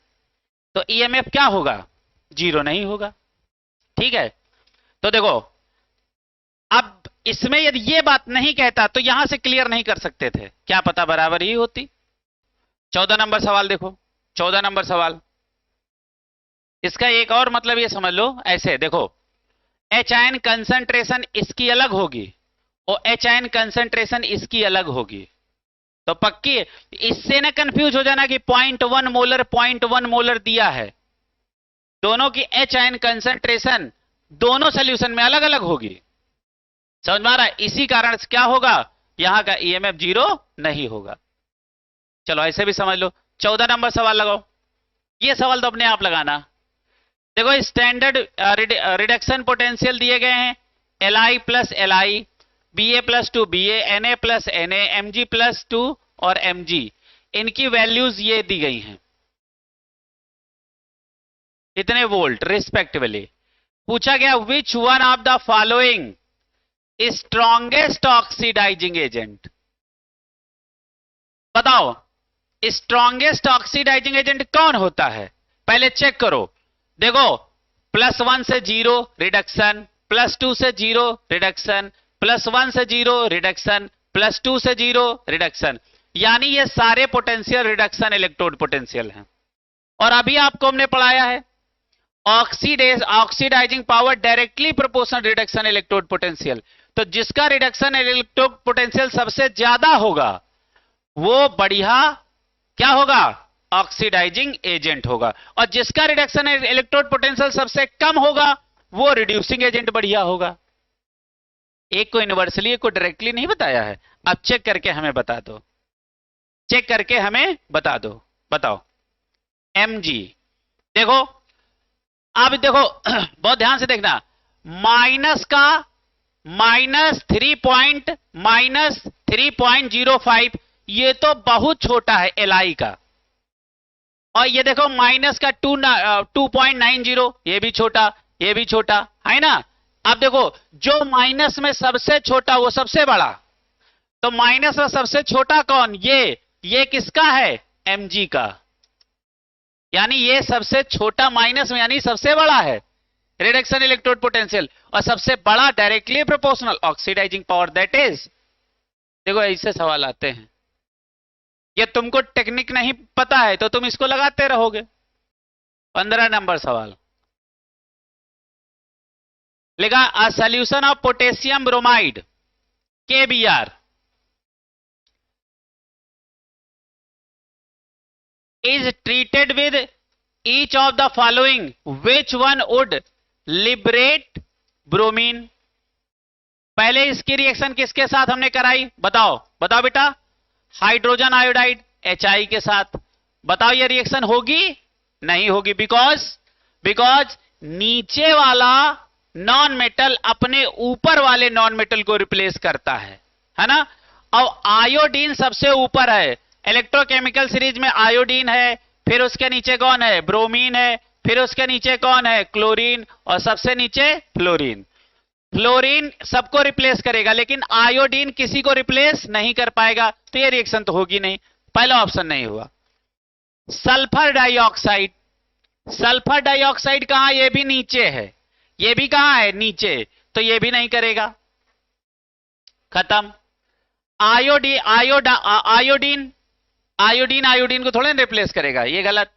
तो EMF क्या होगा? जीरो नहीं होगा। ठीक है। तो देखो, अब इसमें यदि ये बात नहीं कहता तो यहां से क्लियर नहीं कर सकते थे, क्या पता बराबर ही होती। 14 नंबर सवाल देखो। 14 नंबर सवाल, इसका एक और मतलब ये समझ लो। ऐसे देखो, H आयन कंसंट्रेशन इसकी अलग होगी और H आयन कंसंट्रेशन इसकी अलग होगी। तो पक्की इससे ना कंफ्यूज हो जाना कि 0.1 मोलर 0.1 मोलर दिया है। दोनों की H आयन कंसंट्रेशन दोनों सॉल्यूशन में अलग अलग होगी। समझ में आ रहा है? इसी कारण से क्या होगा? यहां का EMF जीरो नहीं होगा। चलो ऐसे भी समझ लो। 14 नंबर सवाल लगाओ। ये सवाल तो अपने आप लगाना। देखो स्टैंडर्ड रिडक्शन पोटेंशियल दिए गए हैं, Li plus Li, Ba plus two Ba, Na plus Na, Mg plus two और Mg, इनकी वैल्यूज ये दी गई हैं, इतने वोल्ट रिस्पेक्टिवली। पूछा गया which one of the following strongest oxidizing agent, बताओ स्ट्रॉन्गेस्ट ऑक्सीडाइजिंग एजेंट कौन होता है। पहले चेक करो, देखो +1 से 0 रिडक्शन, +2 से 0 रिडक्शन, +1 से 0 रिडक्शन, +2 से 0 रिडक्शन, यानी ये सारे पोटेंशियल रिडक्शन इलेक्ट्रोड पोटेंशियल हैं। और अभी आपको हमने पढ़ाया है oxidizing power directly proportional reduction electrode potential. तो जिसका रिडक्शन इलेक्ट्रोड पोटेंशियल सबसे ज्यादा होगा वो बढ़िया क्या होगा, ऑक्सीडाइजिंग एजेंट होगा, और जिसका रिडक्शन इलेक्ट्रोड पोटेंशियल सबसे कम होगा वो रिड्यूसिंग एजेंट बढ़िया होगा। एक को यूनिवर्सली एक को डायरेक्टली नहीं बताया है। अब चेक करके हमें बता दो, चेक करके हमें बता दो, बताओ Mg। देखो अब देखो बहुत ध्यान से देखना, माइनस का -3.05 ये तो बहुत छोटा है Li का, और ये देखो माइनस का 2.90 ये भी छोटा, ये भी छोटा है ना। अब देखो जो माइनस में सबसे छोटा वो सबसे बड़ा, तो माइनस में सबसे छोटा कौन, ये किसका है, Mg का, यानी ये सबसे छोटा माइनस में यानी सबसे बड़ा है रिडक्शन इलेक्ट्रोड पोटेंशियल, और सबसे बड़ा directly proportional oxidizing power, that is. देखो ऐसे सवाल आते हैं, ये तुमको टेक्निक नहीं पता है तो तुम इसको लगाते रहोगे। 15 नंबर सवाल लिखा a solution of potassium bromide KBr is treated with each of the following, which one would liberate bromine। पहले इसकी रिएक्शन किसके साथ हमने कराई, बताओ बताओ बेटा, हाइड्रोजन आयोडाइड HI के साथ। बताओ ये रिएक्शन होगी, नहीं होगी, बिकॉज नीचे वाला नॉन मेटल अपने ऊपर वाले नॉन मेटल को रिप्लेस करता है ना। और आयोडीन सबसे ऊपर है, इलेक्ट्रोकेमिकल सीरीज में आयोडीन है, फिर उसके नीचे कौन है, ब्रोमीन है, फिर उसके नीचे कौन है, क्लोरीन, और सबसे नीचे फ्लोरीन। फ्लोरीन सबको रिप्लेस करेगा लेकिन आयोडीन किसी को रिप्लेस नहीं कर पाएगा, तो ये रिएक्शन तो होगी नहीं, पहला ऑप्शन नहीं हुआ। सल्फर डाइऑक्साइड, सल्फर डाइऑक्साइड कहां, ये भी नीचे है, ये भी कहां है, नीचे, तो ये भी नहीं करेगा, खत्म। आयोडीन को थोड़े रिप्लेस करेगा, ये गलत।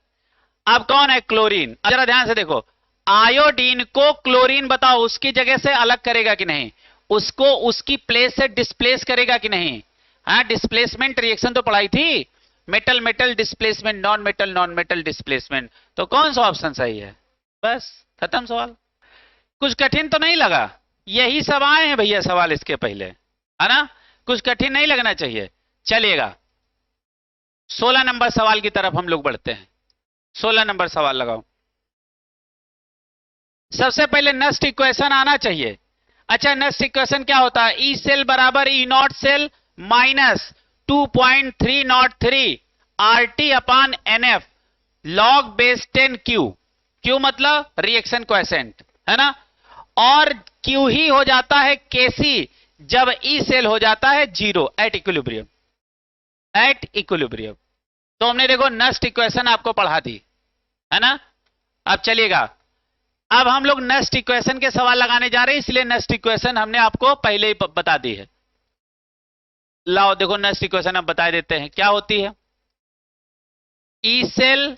अब कौन है, क्लोरीन। जरा ध्यान से देखो, आयोडीन को क्लोरीन बताओ उसकी जगह से अलग करेगा कि नहीं, उसको उसकी प्लेस से डिस्प्लेस करेगा कि नहीं। हाँ, डिस्प्लेसमेंट रिएक्शन तो पढ़ाई थी, metal metal displacement, non metal displacement, तो कौन सा ऑप्शन सही है, बस खत्म सवाल। कुछ कठिन तो नहीं लगा, यही सब आए हैं भैया सवाल इसके पहले, है ना, कुछ कठिन नहीं लगना चाहिए। चलिएगा 16 नंबर सवाल की तरफ हम लोग बढ़ते हैं। 16 नंबर सवाल लगाओ। सबसे पहले नस्ट इक्वेशन आना चाहिए। अच्छा, नस्ट इक्वेशन क्या होता है, ई सेल बराबर E naught cell minus 2.303 RT upon NF log base 10 Q। Q मतलब रिएक्शन कोएफिशिएंट है ना, और Q ही हो जाता है Kc जब ई सेल हो जाता है 0 एट इक्विलिब्रियम, एट इक्विलिब्रियम। तो हमने देखो नस्ट इक्वेशन आपको पढ़ा दी है ना। अब चलिएगा, अब हम लोग नस्ट इक्वेशन के सवाल लगाने जा रहे हैं, इसलिए नस्ट इक्वेशन हमने आपको पहले ही बता दी है। लाओ देखो नस्ट इक्वेशन अब बता देते हैं क्या होती है। ई सेल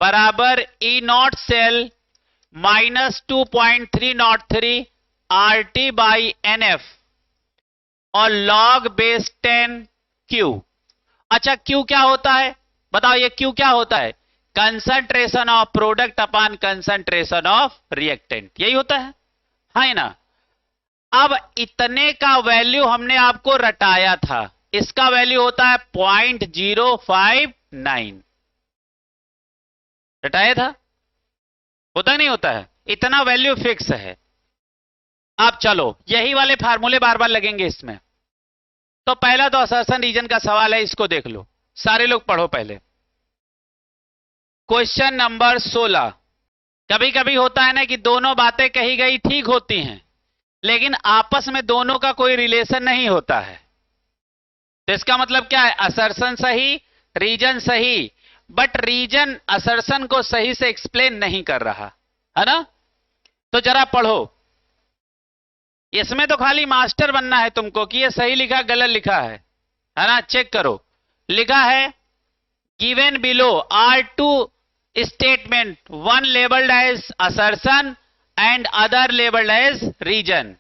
बराबर E naught cell minus 2.303 RT by NF और log बेस 10 Q। अच्छा, Q क्या होता है बताओ, ये Q क्या होता है, concentration of product upon concentration of reactant, यही होता है ना। अब इतने का वैल्यू हमने आपको रटाया था, इसका वैल्यू होता है 0.059। रटाया था, होता नहीं होता है, इतना वैल्यू फिक्स है। अब चलो यही वाले फार्मूले बार बार लगेंगे इसमें। तो पहला तो असर्शन रीजन का सवाल है, इसको देख लो, सारे लोग पढ़ो पहले। Question number 16। कभी कभी होता है ना कि दोनों बातें कही गई ठीक होती हैं, लेकिन आपस में दोनों का कोई रिलेशन नहीं होता है। तो इसका मतलब क्या है, असर्शन सही, रीजन सही, बट रीजन असर्शन को सही से एक्सप्लेन नहीं कर रहा है ना। तो जरा पढ़ो, इसमें तो खाली मास्टर बनना है तुमको कि ये सही लिखा गलत लिखा है ना। चेक करो, लिखा है given below are two statement, one labelled as assertion and other labelled as reason,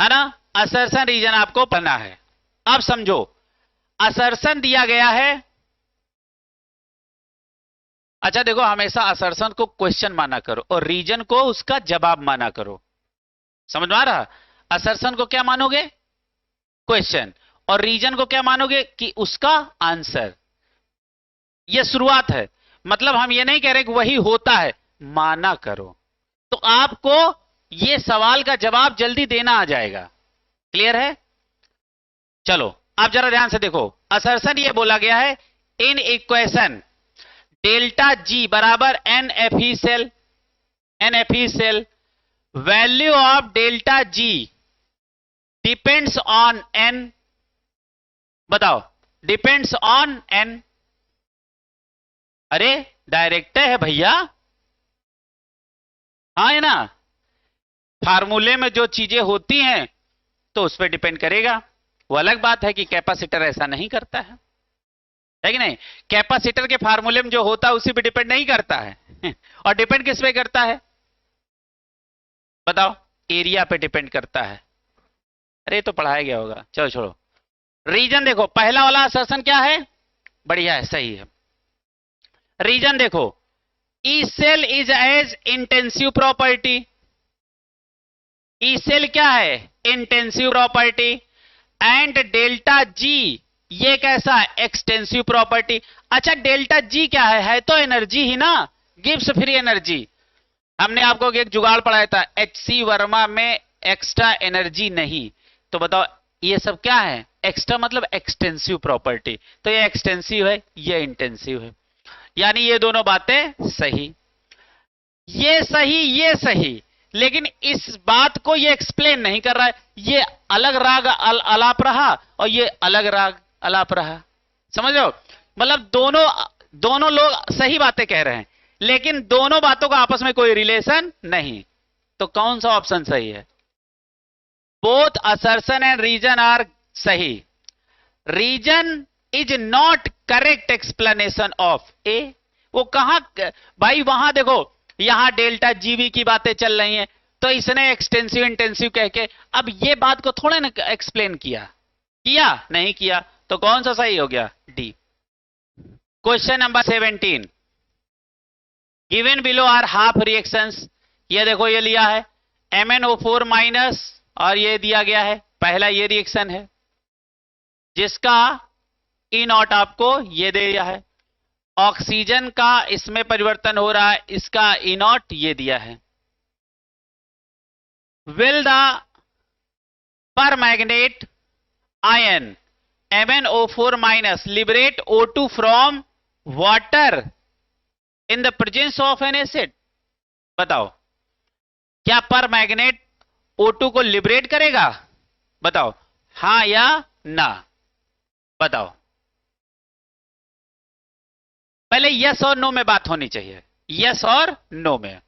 है ना। असर्शन रीजन आपको पढ़ना है। अब समझो, असर्शन दिया गया है। अच्छा देखो, हमेशा असर्शन को क्वेश्चन माना करो और रीजन को उसका जवाब माना करो। समझ में आ रहा, असर्शन को क्या मानोगे, क्वेश्चन, और रीजन को क्या मानोगे कि उसका आंसर। यह शुरुआत है, मतलब हम ये नहीं कह रहे कि वही होता है, माना करो तो आपको यह सवाल का जवाब जल्दी देना आ जाएगा। क्लियर है। चलो आप जरा ध्यान से देखो, असर्शन ये बोला गया है इन इक्वेशन डेल्टा जी बराबर N F E cell, value of delta G depends on N. बताओ, डिपेंड्स ऑन एन। अरे डायरेक्ट है भैया, हाँ है ना। फार्मूले में जो चीजें होती हैं तो उस पर डिपेंड करेगा। वो अलग बात है कि कैपेसिटर ऐसा नहीं करता है कि नहीं। कैपेसिटर के फार्मूले में जो होता है उसी पे डिपेंड नहीं करता है और डिपेंड किस पे करता है बताओ, एरिया पे डिपेंड करता है। अरे तो पढ़ाया गया होगा, चलो छोड़ो। रीजन देखो, पहला वाला असर्शन क्या है, बढ़िया है, सही है। रीजन देखो, E cell is as intensive property. E cell क्या है, intensive property, and delta G ये कैसा है, एक्सटेंसिव प्रॉपर्टी। अच्छा डेल्टा जी क्या है तो एनर्जी ही ना, गिब्स फ्री एनर्जी। हमने आपको एक जुगाड़ पढ़ाया था, एचसी वर्मा में एक्स्ट्रा एनर्जी नहीं। तो बताओ ये सब क्या है, एक्स्ट्रा मतलब एक्सटेंसिव प्रॉपर्टी। तो ये एक्सटेंसिव है, ये इंटेंसिव है, यानी ये दोनों बातें सही। ये सही, ये सही, लेकिन इस बात को ये एक्सप्लेन नहीं कर रहा है। ये अलग राग अलाप रहा और ये अलग राग अलाप रहा। समझ लो, मतलब दोनों लोग सही बातें कह रहे हैं, लेकिन दोनों बातों का आपस में कोई रिलेशन नहीं। तो कौन सा ऑप्शन सही है, both assertion and reason are सही। Reason is not correct explanation of A. वो कहां भाई, वहां देखो, यहां डेल्टा जीवी की बातें चल रही हैं, तो इसने एक्सटेंसिव इंटेंसिव कह के अब ये बात को थोड़ा ना एक्सप्लेन किया नहीं किया। तो कौन सा सही हो गया, D. Question number 17, given below are half reactions. ये देखो, ये लिया है MnO4 माइनस और ये दिया गया है, पहला ये रिएक्शन है जिसका ई नॉट आपको ये दे दिया है। ऑक्सीजन का इसमें परिवर्तन हो रहा है, इसका ई नॉट ये दिया है। विल द पर manganate ion MnO4 minus liberate O2 from water in the presence of N acid. बताओ, क्या पर मैग्नेट O2 को लिबरेट करेगा, बताओ हां या ना, बताओ। पहले यस और नो में बात होनी चाहिए, यस और नो में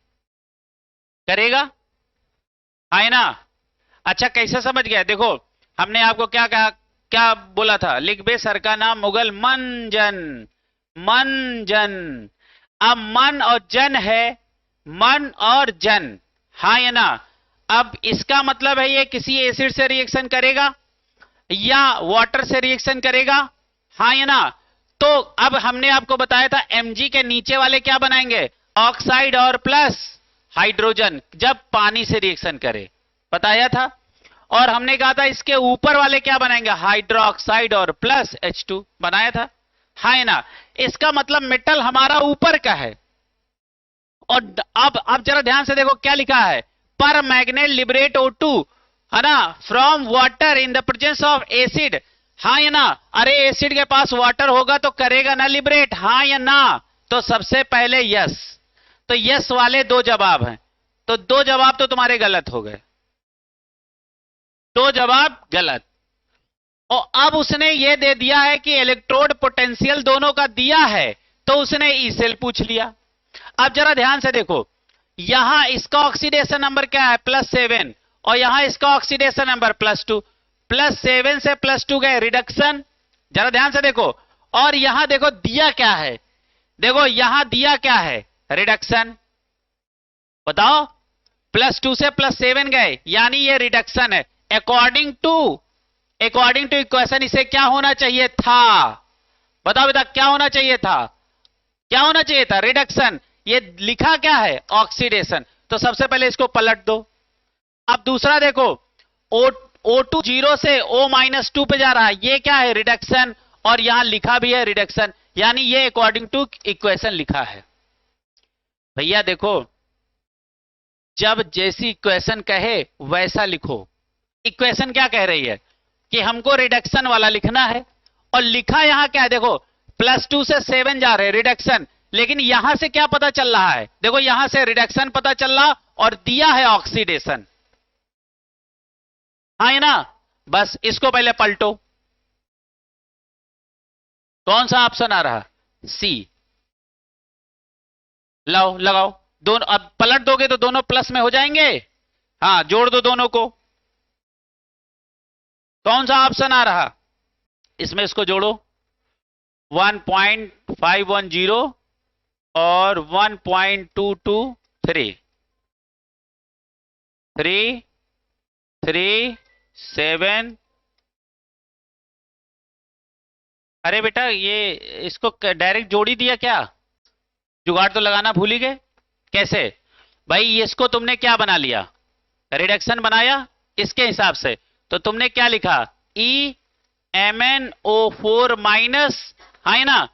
करेगा, है ना। अच्छा कैसे समझ गया, देखो हमने आपको क्या कहा, क्या बोला था, लिख बे सर का नाम मुगल मंजन। अब मन और जन है, मन और जन, हाँ या ना। अब इसका मतलब है ये किसी एसिड से रिएक्शन करेगा या वाटर से रिएक्शन करेगा, हाँ या ना। तो अब हमने आपको बताया था Mg के नीचे वाले क्या बनाएंगे, ऑक्साइड और प्लस हाइड्रोजन, जब पानी से रिएक्शन करे, बताया था। और हमने कहा था इसके ऊपर वाले क्या बनाएंगे, हाइड्रोक्साइड और प्लस H2 बनाया था, है ना। इसका मतलब मेटल हमारा ऊपर का है। और अब जरा ध्यान से देखो क्या लिखा है, पर मैग्नेट लिबरेट O2, है ना, from water in the presence of acid, हाँ या ना। अरे एसिड के पास वाटर होगा तो करेगा ना लिबरेट, हाँ या ना। तो सबसे पहले यस, तो यस वाले दो जवाब हैं, तो दो जवाब तो तुम्हारे गलत हो गए, दो जवाब गलत। और अब उसने ये दे दिया है कि इलेक्ट्रोड पोटेंशियल दोनों का दिया है, तो उसने ई सेल पूछ लिया। अब जरा ध्यान से देखो, यहां इसका ऑक्सीडेशन नंबर क्या है, +7, और यहां इसका ऑक्सीडेशन नंबर +2, +7 से +2 गए रिडक्शन, जरा ध्यान से देखो। और यहां देखो दिया क्या है, देखो यहां दिया क्या है, रिडक्शन। बताओ, +2 से +7 गए, यानी ये रिडक्शन है। अकॉर्डिंग टू इक्वेशन इसे क्या होना चाहिए था, बताओ बेटा क्या होना चाहिए था, क्या होना चाहिए था, रिडक्शन। ये लिखा क्या है, ऑक्सीडेशन, तो सबसे पहले इसको पलट दो। अब दूसरा देखो, O2 0 से O-2 पे जा रहा है, ये क्या है, रिडक्शन, और यहां लिखा भी है रिडक्शन, यानी ये अकॉर्डिंग टू इक्वेशन लिखा है। भैया देखो, जब जैसी इक्वेशन कहे वैसा लिखो। इक्वेशन क्या कह रही है कि हमको रिडक्शन वाला लिखना है, और लिखा यहां क्या है, देखो +2 से 7 जा रहे रिडक्शन, लेकिन यहां से क्या पता चल रहा है, देखो यहां से रिडक्शन पता चल रहा और दिया है ऑक्सीडेशन, हाँ है ना। बस इसको पहले पलटो, कौन सा ऑप्शन आ रहा, सी। लाओ लगाओ, दोनों अब पलट दोगे तो दोनों प्लस में हो जाएंगे, हाँ जोड़ दो दोनों को। कौन सा ऑप्शन आ रहा इसमें, इसको जोड़ो, 1.510 और 1.223, 3 3 7। अरे बेटा ये इसको डायरेक्ट जोड़ ही दिया क्या, जुगाड़ तो लगाना भूल ही गए। कैसे भाई, इसको तुमने क्या बना लिया, रिडक्शन बनाया इसके हिसाब से, तो तुमने क्या लिखा, EMnO4 माइनस, है ना,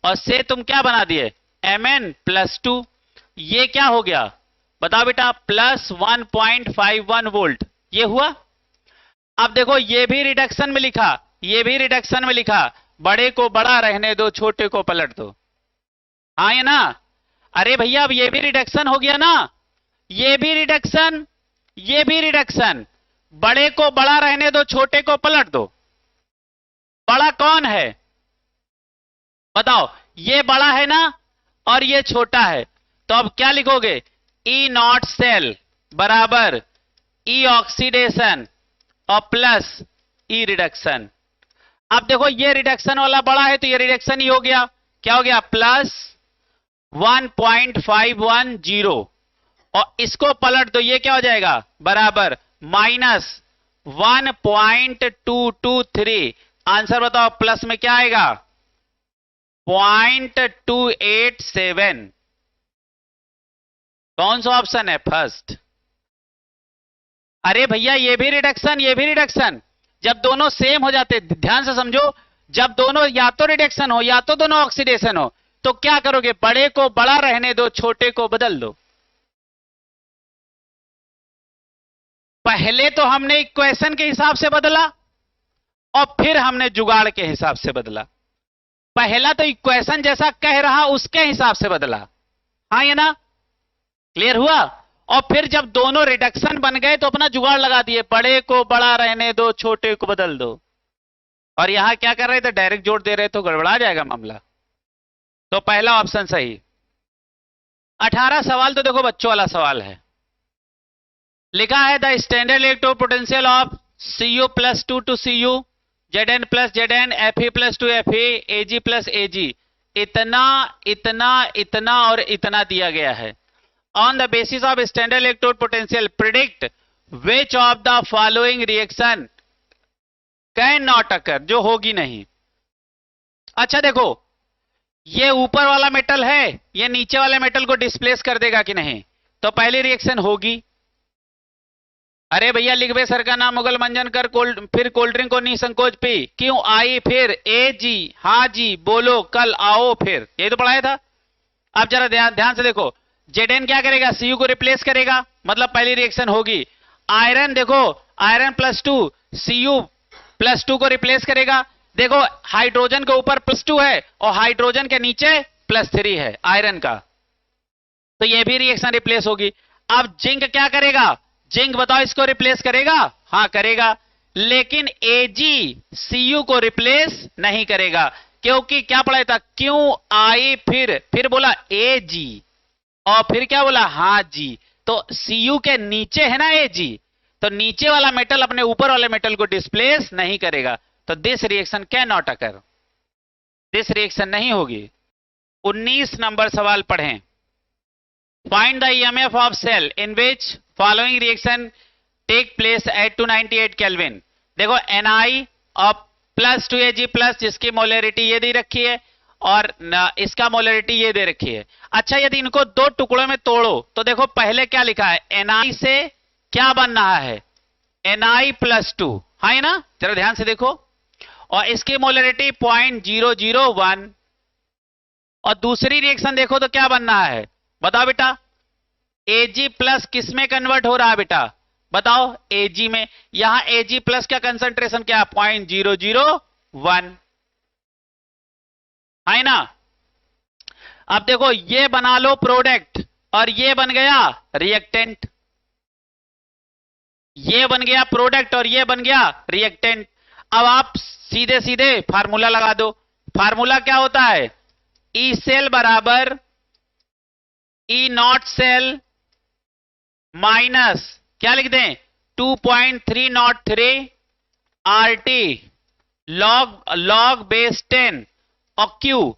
और से तुम क्या बना दिए, Mn+2, ये क्या हो गया बताओ बेटा, +1.51 वोल्ट, ये हुआ। अब देखो ये भी रिडक्शन में लिखा, ये भी रिडक्शन में लिखा, बड़े को बड़ा रहने दो छोटे को पलट दो, हाँ ये ना। अरे भैया अब ये भी रिडक्शन हो गया ना, ये भी रिडक्शन, ये भी रिडक्शन, बड़े को बड़ा रहने दो छोटे को पलट दो। बड़ा कौन है बताओ, ये बड़ा है ना और ये छोटा है, तो अब क्या लिखोगे, E0 सेल बराबर E ऑक्सीडेशन और प्लस E रिडक्शन। अब देखो ये रिडक्शन वाला बड़ा है तो ये रिडक्शन ही हो गया, क्या हो गया, +1.510, और इसको पलट दो, ये क्या हो जाएगा, बराबर -1.223। आंसर बताओ प्लस में क्या आएगा, 0.287। कौन सा ऑप्शन है, फर्स्ट। अरे भैया ये भी रिडक्शन, ये भी रिडक्शन, जब दोनों सेम हो जाते, ध्यान से समझो, जब दोनों या तो रिडक्शन हो या तो दोनों ऑक्सीडेशन हो, तो क्या करोगे, बड़े को बड़ा रहने दो छोटे को बदल दो। पहले तो हमने इक्वेशन के हिसाब से बदला और फिर हमने जुगाड़ के हिसाब से बदला। पहला तो इक्वेशन जैसा कह रहा उसके हिसाब से बदला, हाँ ये ना, क्लियर हुआ। और फिर जब दोनों रिडक्शन बन गए तो अपना जुगाड़ लगा दिए, बड़े को बड़ा रहने दो छोटे को बदल दो। और यहां क्या कर रहे थे, डायरेक्ट जोड़ दे रहे तो गड़बड़ा जाएगा मामला। तो पहला ऑप्शन सही। 18 सवाल तो देखो बच्चों वाला सवाल है, लिखा है the standard electrode potential of Cu+2 to Cu, Zn+Zn, Fe+2 Fe, Ag+Ag, इतना इतना इतना और इतना दिया गया है। On the basis of standard electrode potential predict which of the following reaction can not occur, जो होगी नहीं। अच्छा देखो, ये ऊपर वाला मेटल है, ये नीचे वाले मेटल को डिस्प्लेस कर देगा कि नहीं, तो पहली रिएक्शन होगी, अरे भैया लिख बे सर का नाम मुगल मंजन कर कोल्ड फिर कोल्ड ड्रिंक को निसंकोच पी क्यों आई फिर ए जी हाँ जी बोलो कल आओ फिर ये तो पढ़ाया था। अब जरा ध्यान ध्यान से देखो जेडेन क्या करेगा सीयू को रिप्लेस करेगा मतलब पहली रिएक्शन होगी। आयरन देखो आयरन +2 सीयू +2 को रिप्लेस करेगा। देखो हाइड्रोजन के ऊपर +2 है और हाइड्रोजन के नीचे +3 है आयरन का तो ये भी रिएक्शन रिप्लेस होगी। अब जिंक क्या करेगा जिंक बताओ इसको रिप्लेस करेगा हाँ करेगा लेकिन AgCu को रिप्लेस नहीं करेगा क्योंकि क्या पढ़ा था क्यों आई फिर बोला Ag और फिर क्या बोला हाँ जी तो Cu के नीचे है ना Ag तो नीचे वाला मेटल अपने ऊपर वाले मेटल को डिस्प्लेस नहीं करेगा तो this reaction can not occur this reaction नहीं होगी। 19 नंबर सवाल पढ़ें। Find the EMF of cell in which following reaction take place at 298 Kelvin। देखो Ni और +2Ag+ जिसकी मोलरिटी ये दे रखी है और इसका मोलरिटी ये दे रखी है। अच्छा यदि इनको दो टुकड़ों में तोड़ो तो देखो पहले क्या लिखा है Ni से क्या बन रहा है Ni+2 है ना जरा ध्यान से देखो और इसकी मोलरिटी 0.001 और दूसरी रिएक्शन देखो तो क्या बन रहा है बताओ बेटा Ag+ किस में कन्वर्ट हो रहा है बेटा बताओ Ag में। यहां Ag+ का कंसंट्रेशन क्या 0.001 है ना। अब देखो ये बना लो प्रोडक्ट और ये बन गया रिएक्टेंट ये बन गया प्रोडक्ट और ये बन गया रिएक्टेंट। अब आप सीधे सीधे फार्मूला लगा दो। फार्मूला क्या होता है ई सेल बराबर ई नॉट सेल माइनस क्या लिख दें 2.303 RT log बेस 10 और Q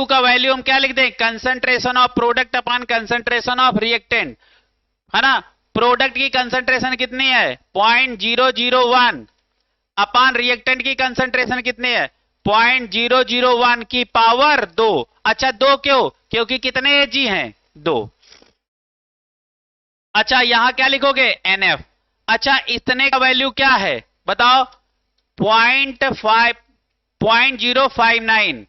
का वैल्यू हम क्या लिख दें concentration of product upon concentration of reactant है ना। प्रोडक्ट की कंसंट्रेशन कितनी है 0.001 अपॉन रिएक्टेंट की कंसंट्रेशन कितनी है 0.001 की पावर 2। अच्छा 2 क्यों क्योंकि कितने Ag हैं 2। अच्छा यहां क्या लिखोगे NF। अच्छा इतने का वैल्यू क्या है बताओ 0.059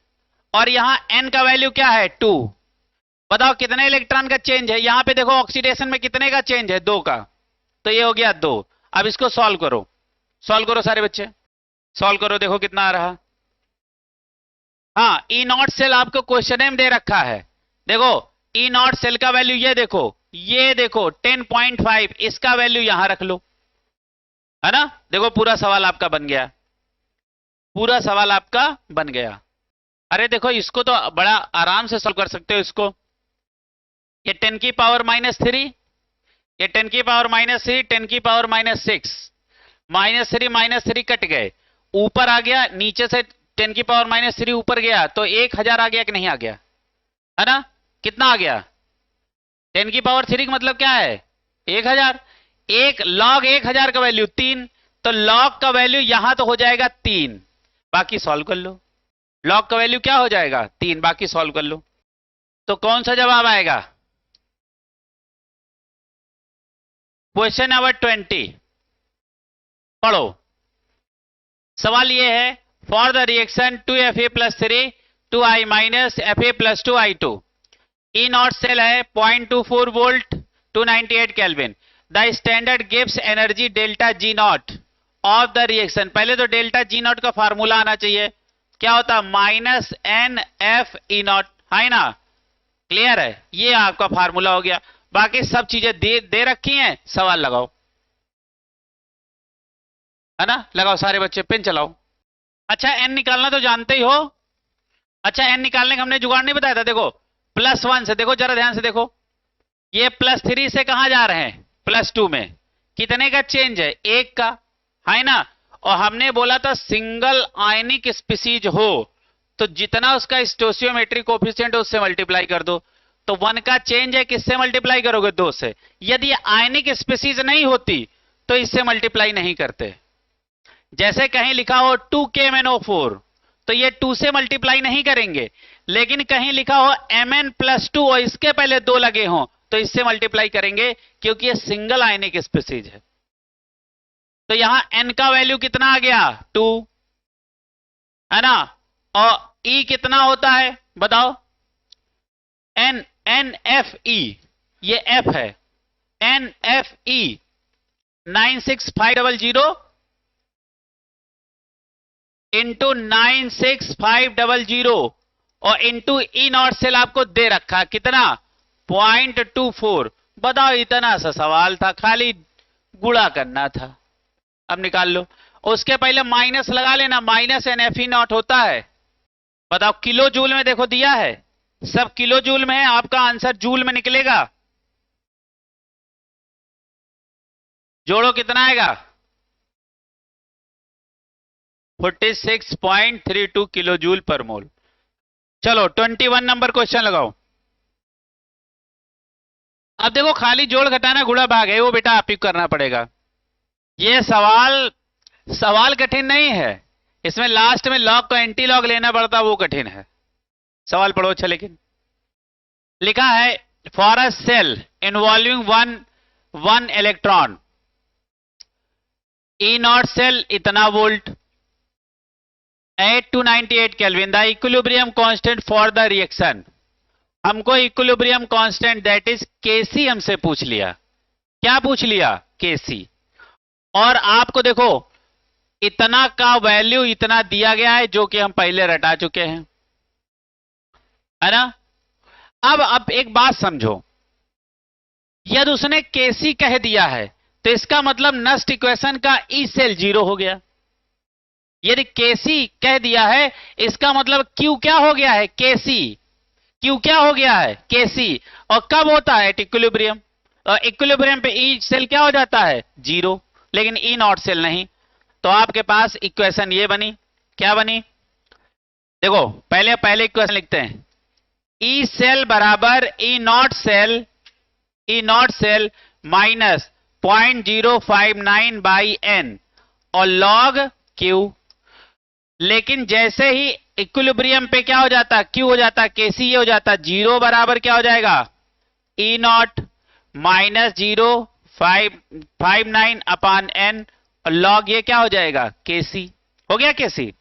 और यहां N का वैल्यू क्या है 2। बताओ कितने इलेक्ट्रॉन का चेंज है यहां पे देखो ऑक्सीडेशन में कितने का चेंज है 2 का तो ये हो गया 2। अब इसको सॉल्व करो सारे बच्चे सॉल्व करो देखो कितना आ रहा। हाँ ई नॉट सेल आपको क्वेश्चन में दे रखा है। देखो ई नॉट सेल का वैल्यू ये देखो 10.5 इसका वैल्यू यहां रख लो है ना। देखो पूरा सवाल आपका बन गया। अरे देखो इसको तो बड़ा आराम से सॉल्व कर सकते हो इसको। ये 10 की पावर -3 ये 10 की पावर -3 10 की पावर -6 -3 कट गए ऊपर आ गया नीचे से 10 की पावर -3 ऊपर गया तो 1000 आ गया कि नहीं आ गया है ना। कितना आ गया 10 की पावर 3 का मतलब क्या है 1000 एक log 1000 का वैल्यू 3 तो log का वैल्यू यहां तो हो जाएगा 3 बाकी सॉल्व कर लो। log का वैल्यू क्या हो जाएगा 3 बाकी सॉल्व कर लो तो कौन सा जवाब आएगा क्वेश्चन नंबर 20 पढ़ो। सवाल ये है for the reaction 2Fa+3 2I- Fa+2I2 E naught cell है 0.24 वोल्ट 298 केल्विन द स्टैंडर्ड गिव्स energy delta G naught of the reaction. पहले तो डेल्टा G नॉट का फार्मूला आना चाहिए क्या होता -NF ई नॉट है ना। क्लियर है ये आपका फार्मूला हो गया। बाकी सब चीजें दे रखी हैं सवाल लगाओ है ना। लगाओ सारे बच्चे पेन चलाओ। अच्छा n निकालना तो जानते ही हो। अच्छा n निकालने का हमने जुगाड़ नहीं बताया था। देखो +1 से देखो जरा ध्यान से देखो ये +3 से कहां जा रहे हैं +2 में कितने का चेंज है 1 का है ना। और हमने बोला था सिंगल आयनिक स्पीसीज हो तो जितना उसका स्टोसियोमेट्रिक कोफिशिएंट है उससे मल्टीप्लाई कर दो तो 1 का चेंज है किससे मल्टीप्लाई करोगे 2 से। यदि आयनिक स्पीसीज नहीं होती तो इससे मल्टीप्लाई नहीं करते। जैसे कहीं लिखा हो 2KMnO4 तो ये 2 से मल्टीप्लाई नहीं करेंगे लेकिन कहीं लिखा हो Mn+2 और इसके पहले 2 लगे हों तो इससे मल्टीप्लाई करेंगे क्योंकि ये सिंगल आयनिक स्पीसीज है। तो यहां n का वैल्यू कितना आ गया 2, है ना। और E कितना होता है बताओ, NFE, ये F है, NFE 96500 इंटू 96500 और इंटू ई नॉट सेल आपको दे रखा कितना 0.24। बताओ इतना सा सवाल था, खाली गुणा करना था। अब निकाल लो, उसके पहले माइनस लगा लेना, माइनस NFE नॉट होता है। बताओ किलो जूल में देखो दिया है, सब किलो जूल में है, आपका आंसर जूल में निकलेगा। जोड़ो कितना आएगा 46.32 किलो जूल पर मोल। चलो 21 नंबर क्वेश्चन लगाओ। अब देखो खाली जोड़ घटाना गुणा भाग है, वो बेटा आप ही करना पड़ेगा। ये सवाल कठिन नहीं है, इसमें लास्ट में लॉग को एंटी लॉग लेना पड़ता, वो कठिन है। सवाल पढ़ो अच्छा। लेकिन लिखा है for a cell involving one electron, E naught cell इतना volt, 8 to 98 kelvin, the equilibrium constant for the reaction. हमको equilibrium constant that is KC हमसे पूछ लिया। क्या पूछ लिया केसी। और आपको देखो इतना का वैल्यू इतना दिया गया है जो कि हम पहले रटा चुके हैं, है ना। अब एक बात समझो, यदि उसने केसी कह दिया है तो इसका मतलब नस्ट इक्वेशन का ई सेल 0 हो गया। यदि केसी कह दिया है इसका मतलब क्यू क्या हो गया है केसी, क्यू क्या हो गया है केसी। और कब होता है इक्विलिब्रियम, इक्विलिब्रियम पे ई सेल क्या हो जाता है 0, लेकिन ई नॉट सेल नहीं। तो आपके पास इक्वेशन ये बनी, क्या बनी देखो, पहले इक्वेशन लिखते हैं, ई सेल बराबर E naught cell minus 0.059 by N और लॉग क्यू। लेकिन जैसे ही इक्विलिब्रियम पे क्या हो जाता क्यू हो जाता केसी, ये हो जाता 0 बराबर क्या हो जाएगा ई नॉट माइनस 0.559 अपान एन और लॉग ये क्या हो जाएगा केसी। हो गया केसी।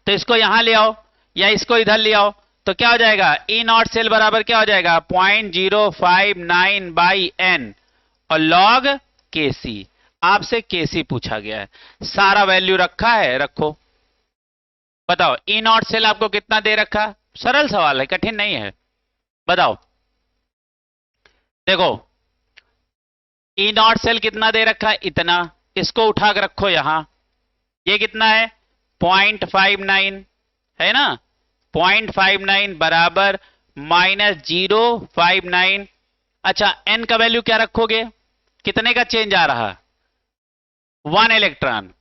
तो इसको यहां ले आओ या इसको इधर ले आओ तो क्या हो जाएगा ई नॉट सेल बराबर क्या हो जाएगा 0.059 बाई एन और लॉग केसी। आपसे केसी पूछा गया है, सारा वैल्यू रखा है, रखो। बताओ ई नॉट सेल आपको कितना दे रखा, सरल सवाल है, कठिन नहीं है। बताओ देखो ई नॉट सेल कितना दे रखा है इतना, इसको उठा कर रखो यहां, ये कितना है 0.59 है ना, 0.59 बराबर माइनस 0.59। अच्छा एन का वैल्यू क्या रखोगे, कितने का चेंज आ रहा 1 इलेक्ट्रॉन,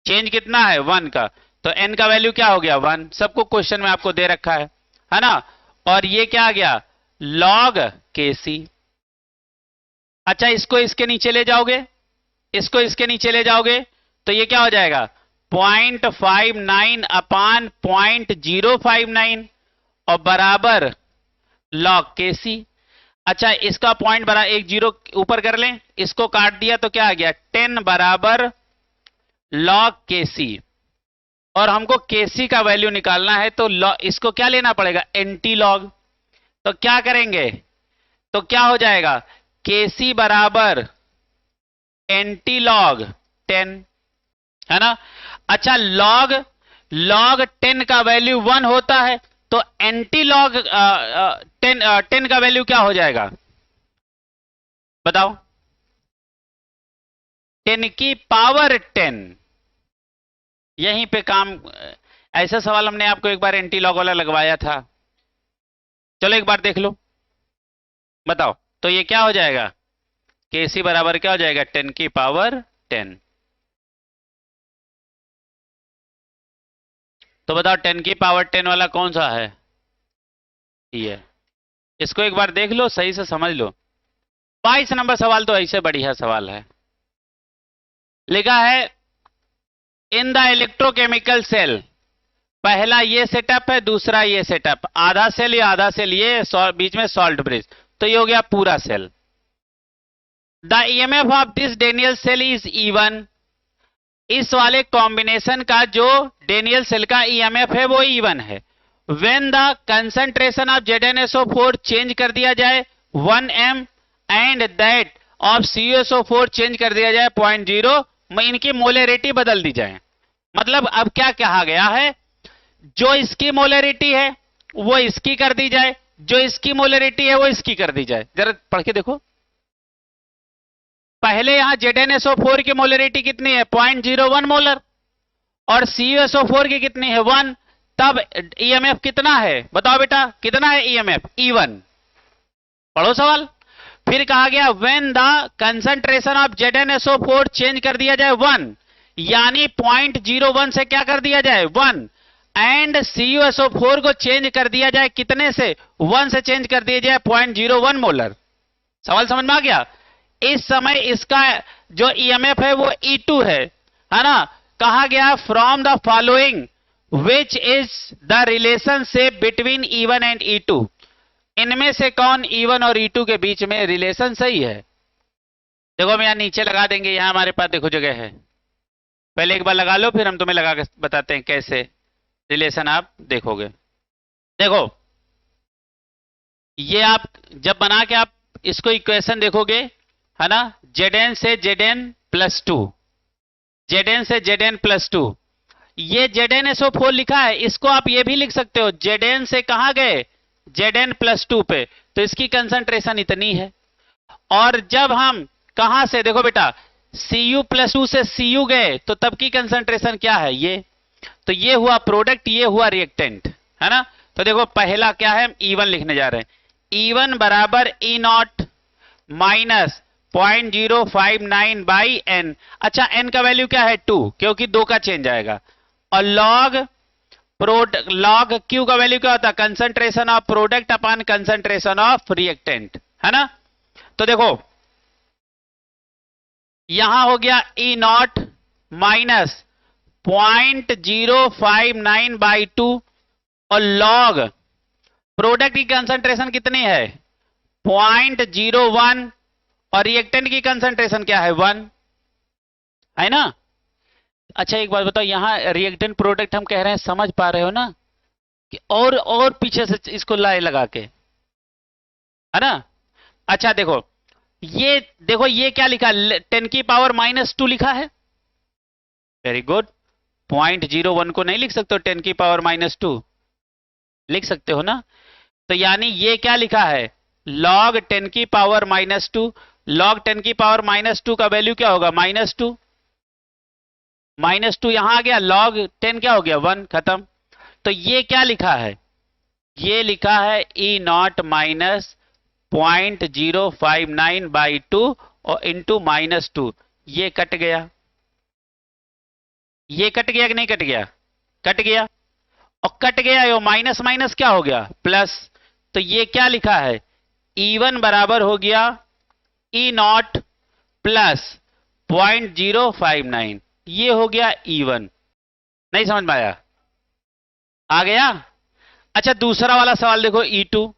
चेंज कितना है 1 का, तो n का वैल्यू क्या हो गया 1, सबको क्वेश्चन में आपको दे रखा है ना। और ये क्या आ गया log kc। अच्छा इसको इसके नीचे ले जाओगे, इसको इसके नीचे ले जाओगे तो ये क्या हो जाएगा 0.59 अपान 0.059 और बराबर log kc। अच्छा इसका पॉइंट बरा एक जीरो ऊपर कर लें, इसको काट दिया तो क्या आ गया 10 बराबर log kc। और हमको केसी का वैल्यू निकालना है तो इसको क्या लेना पड़ेगा एंटी लॉग। तो क्या करेंगे, तो क्या हो जाएगा केसी बराबर एंटी लॉग 10, है ना। अच्छा लॉग 10 का वैल्यू 1 होता है तो एंटी लॉग 10 का वैल्यू क्या हो जाएगा बताओ 10 की पावर 10। यहीं पे काम, ऐसा सवाल हमने आपको एक बार एंटी लॉग वाला लगवाया था, चलो एक बार देख लो। बताओ तो ये क्या हो जाएगा केसी बराबर क्या हो जाएगा 10 की पावर 10। तो बताओ 10 की पावर 10 वाला कौन सा है, ये। इसको एक बार देख लो, सही से समझ लो। 22 नंबर सवाल तो ऐसे बढ़िया सवाल है, लिखा है इन द इलेक्ट्रोकेमिकल सेल, पहला ये सेटअप है, दूसरा ये सेटअप, आधा सेल या आधा सेल ये बीच में सॉल्ट ब्रिज, तो ये हो गया पूरा cell. The EMF of this Daniell cell is E1। इस वाले कॉम्बिनेशन का जो डेनियल सेल का ईएमएफ है वो E1 है। When the concentration of ZnSO4 change कर दिया जाए 1m and that of CuSO4 change कर दिया जाए 0.0, इनकी मोलरिटी बदल दी जाए। मतलब अब क्या कहा गया है, जो इसकी मोलरिटी है वो इसकी कर दी जाए, जो इसकी मोलरिटी है वो इसकी कर दी जाए। जरा पढ़ के देखो, पहले यहां ZnSO4 की मोलरिटी कितनी है 0.01 मोलर और CuSO4 की कितनी है 1, तब ईएमएफ कितना है बताओ बेटा, कितना है ईएमएफ E1। पढ़ो सवाल। फिर कहा गया when the concentration of ZnSO4 change कर दिया जाए 1, यानी 0.01 से क्या कर दिया जाए 1, एंड CuSO4 को चेंज कर दिया जाए कितने से 1 से चेंज कर दिया जाए 0.01 मोलर। सवाल समझ में आ गया। इस समय इसका जो ईएमएफ है वो E2 है ना। कहा गया from the following which is the relationship between E1 and E2, इनमें से कौन E1 और E2 के बीच में रिलेशन सही है। देखो हम यहां नीचे लगा देंगे, यहां हमारे पास देखो जगह है, पहले एक बार लगा लो फिर हम तुम्हें लगा के बताते हैं कैसे रिलेशन आप देखोगे। देखो ये आप जब बना के आप इसको इक्वेशन देखोगे है ना, Zn से Zn+2, Zn से Zn+2, ये ZnSO4 लिखा है, इसको आप ये भी लिख सकते हो Zn से कहां गए Zn+2 पे, तो इसकी कंसंट्रेशन इतनी है। और जब हम कहां से देखो बेटा Cu+2 से Cu गए तो तब की कंसंट्रेशन क्या है ये, तो ये हुआ प्रोडक्ट, ये हुआ रिएक्टेंट है ना। तो देखो पहला क्या है, हम E1 लिखने जा रहे हैं। E1 बराबर E0 माइनस 0.059 बाई n। अच्छा n का वैल्यू क्या है 2, क्योंकि 2 का चेंज आएगा। और लॉग Q का वैल्यू क्या होता है, concentration of product upon concentration of reactant है ना। तो देखो यहां हो गया E0 माइनस 0.059 बाई 2 और लॉग प्रोडक्ट की कंसंट्रेशन कितनी है 0.01 और रिएक्टेंट की कंसंट्रेशन क्या है 1 है ना। अच्छा एक बात बताओ, यहां रिएक्टेंट प्रोडक्ट हम कह रहे हैं, समझ पा रहे हो ना कि और पीछे से इसको लाए लगा के है ना। अच्छा देखो ये क्या लिखा 10 की पावर -2 लिखा है, वेरी गुड। 0.01 को नहीं लिख सकते हो 10 की पावर -2, लिख सकते हो ना। तो यानी ये क्या लिखा है log 10 की पावर -2, log 10 की पावर -2 का वैल्यू क्या होगा -2, -2 यहां आ गया, log 10 क्या हो गया 1, खत्म। तो ये क्या लिखा है, ये लिखा है E0 माइनस 0.059 बाई 2 और इंटू -2, ये कट गया, ये कट गया कि नहीं कट गया, कट गया। और कट गया यो माइनस माइनस क्या हो गया प्लस, तो ये क्या लिखा है E1 बराबर हो गया E0 प्लस 0.059, ये हो गया E1। नहीं समझ में आया, आ गया। अच्छा दूसरा वाला सवाल देखो E2,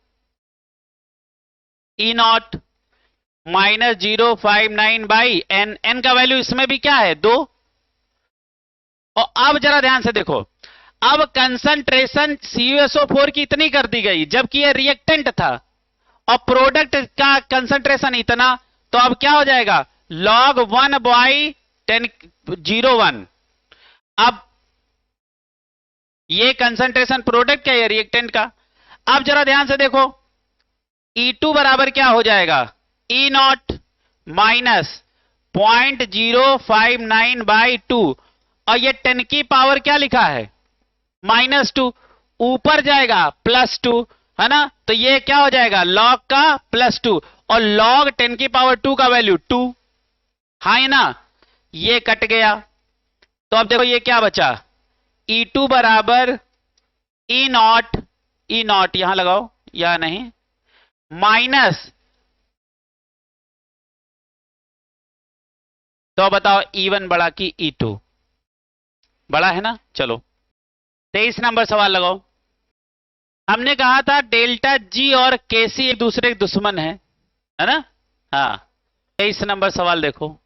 E0 minus 059 by n, n का वैल्यू इसमें भी क्या है 2। और अब जरा ध्यान से देखो, अब कंसंट्रेशन CuSO4 की इतनी कर दी गई जबकि ये रिएक्टेंट था, और प्रोडक्ट का कंसंट्रेशन इतना, तो अब क्या हो जाएगा log 1 बाई 1001। अब ये कंसंट्रेशन प्रोडक्ट का है रिएक्टेंट का। अब जरा ध्यान से देखो E2 बराबर क्या हो जाएगा E0 माइनस 0.059 बाई 2, और ये 10 की पावर क्या लिखा है -2, ऊपर जाएगा +2 है ना। तो ये क्या हो जाएगा log का +2 और log 10 की पावर 2 का वैल्यू 2, हाँ है ना, ये कट गया। तो अब देखो ये क्या बचा E2 बराबर E0 यहां लगाओ या नहीं, माइनस, तो बताओ E1 बड़ा कि E2 बड़ा है ना। चलो 23 नंबर सवाल लगाओ। हमने कहा था डेल्टा G और KC एक दूसरे के दुश्मन है ना। हाँ 23 नंबर सवाल देखो,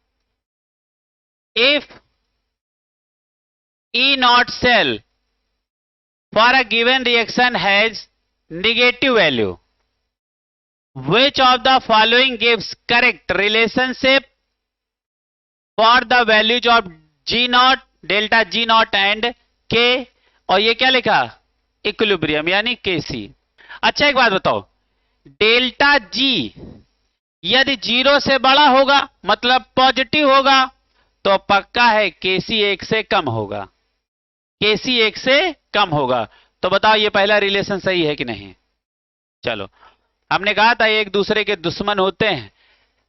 if E naught cell for a given reaction has negative value, which of the following gives correct relationship for the values of G naught, delta G naught and K, और ये क्या लिखा, इक्विलिब्रियम यानी KC। अच्छा एक बात बताओ, delta G यदि 0 से बड़ा होगा मतलब पॉजिटिव होगा तो पक्का है KC 1 से कम होगा, KC 1 से कम होगा। तो बताओ ये पहला रिलेशन सही है कि नहीं। चलो, हमने कहा था एक दूसरे के दुश्मन होते हैं।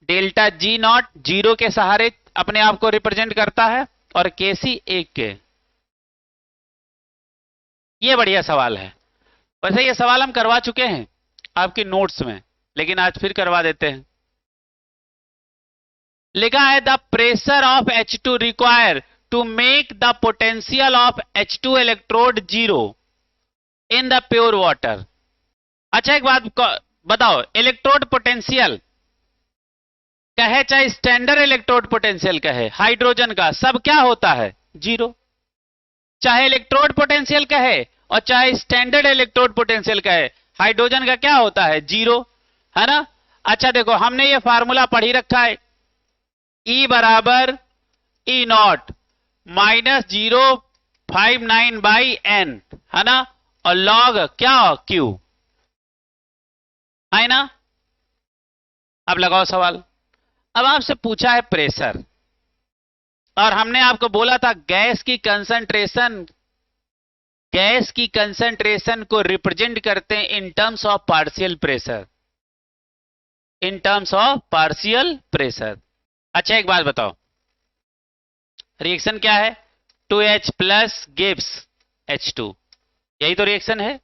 डेल्टा G नॉट 0 के सहारे अपने आप को रिप्रेजेंट करता है और KC 1 के। ये बढ़िया सवाल है। वैसे ये सवाल हम करवा चुके हैं आपकी नोट्स में, लेकिन आज फिर करवा देते हैं। लिखा है the pressure of H2 require to make the potential of H2 electrode 0 in the pure water. अच्छा एक बात बताओ, इलेक्ट्रोड पोटेंशियल कहे चाहे स्टैंडर्ड इलेक्ट्रोड पोटेंशियल कहे, हाइड्रोजन का सब क्या होता है 0। चाहे इलेक्ट्रोड पोटेंशियल कहे और चाहे स्टैंडर्ड इलेक्ट्रोड पोटेंशियल कहे, हाइड्रोजन का क्या होता है 0, है ना। अच्छा देखो, हमने ये फार्मूला पढ़ ही रखा है, E बराबर E not minus 059 by N, है ना, और लॉग क्या Q, है ना। अब लगाओ सवाल। अब आपसे पूछा है प्रेशर, और हमने आपको बोला था गैस की कंसंट्रेशन को रिप्रेजेंट करते हैं in terms of partial pressure, in terms of partial pressure. अच्छा एक बात बताओ, रिएक्शन क्या है, 2H प्लस गिव्स H2, यही तो रिएक्शन है।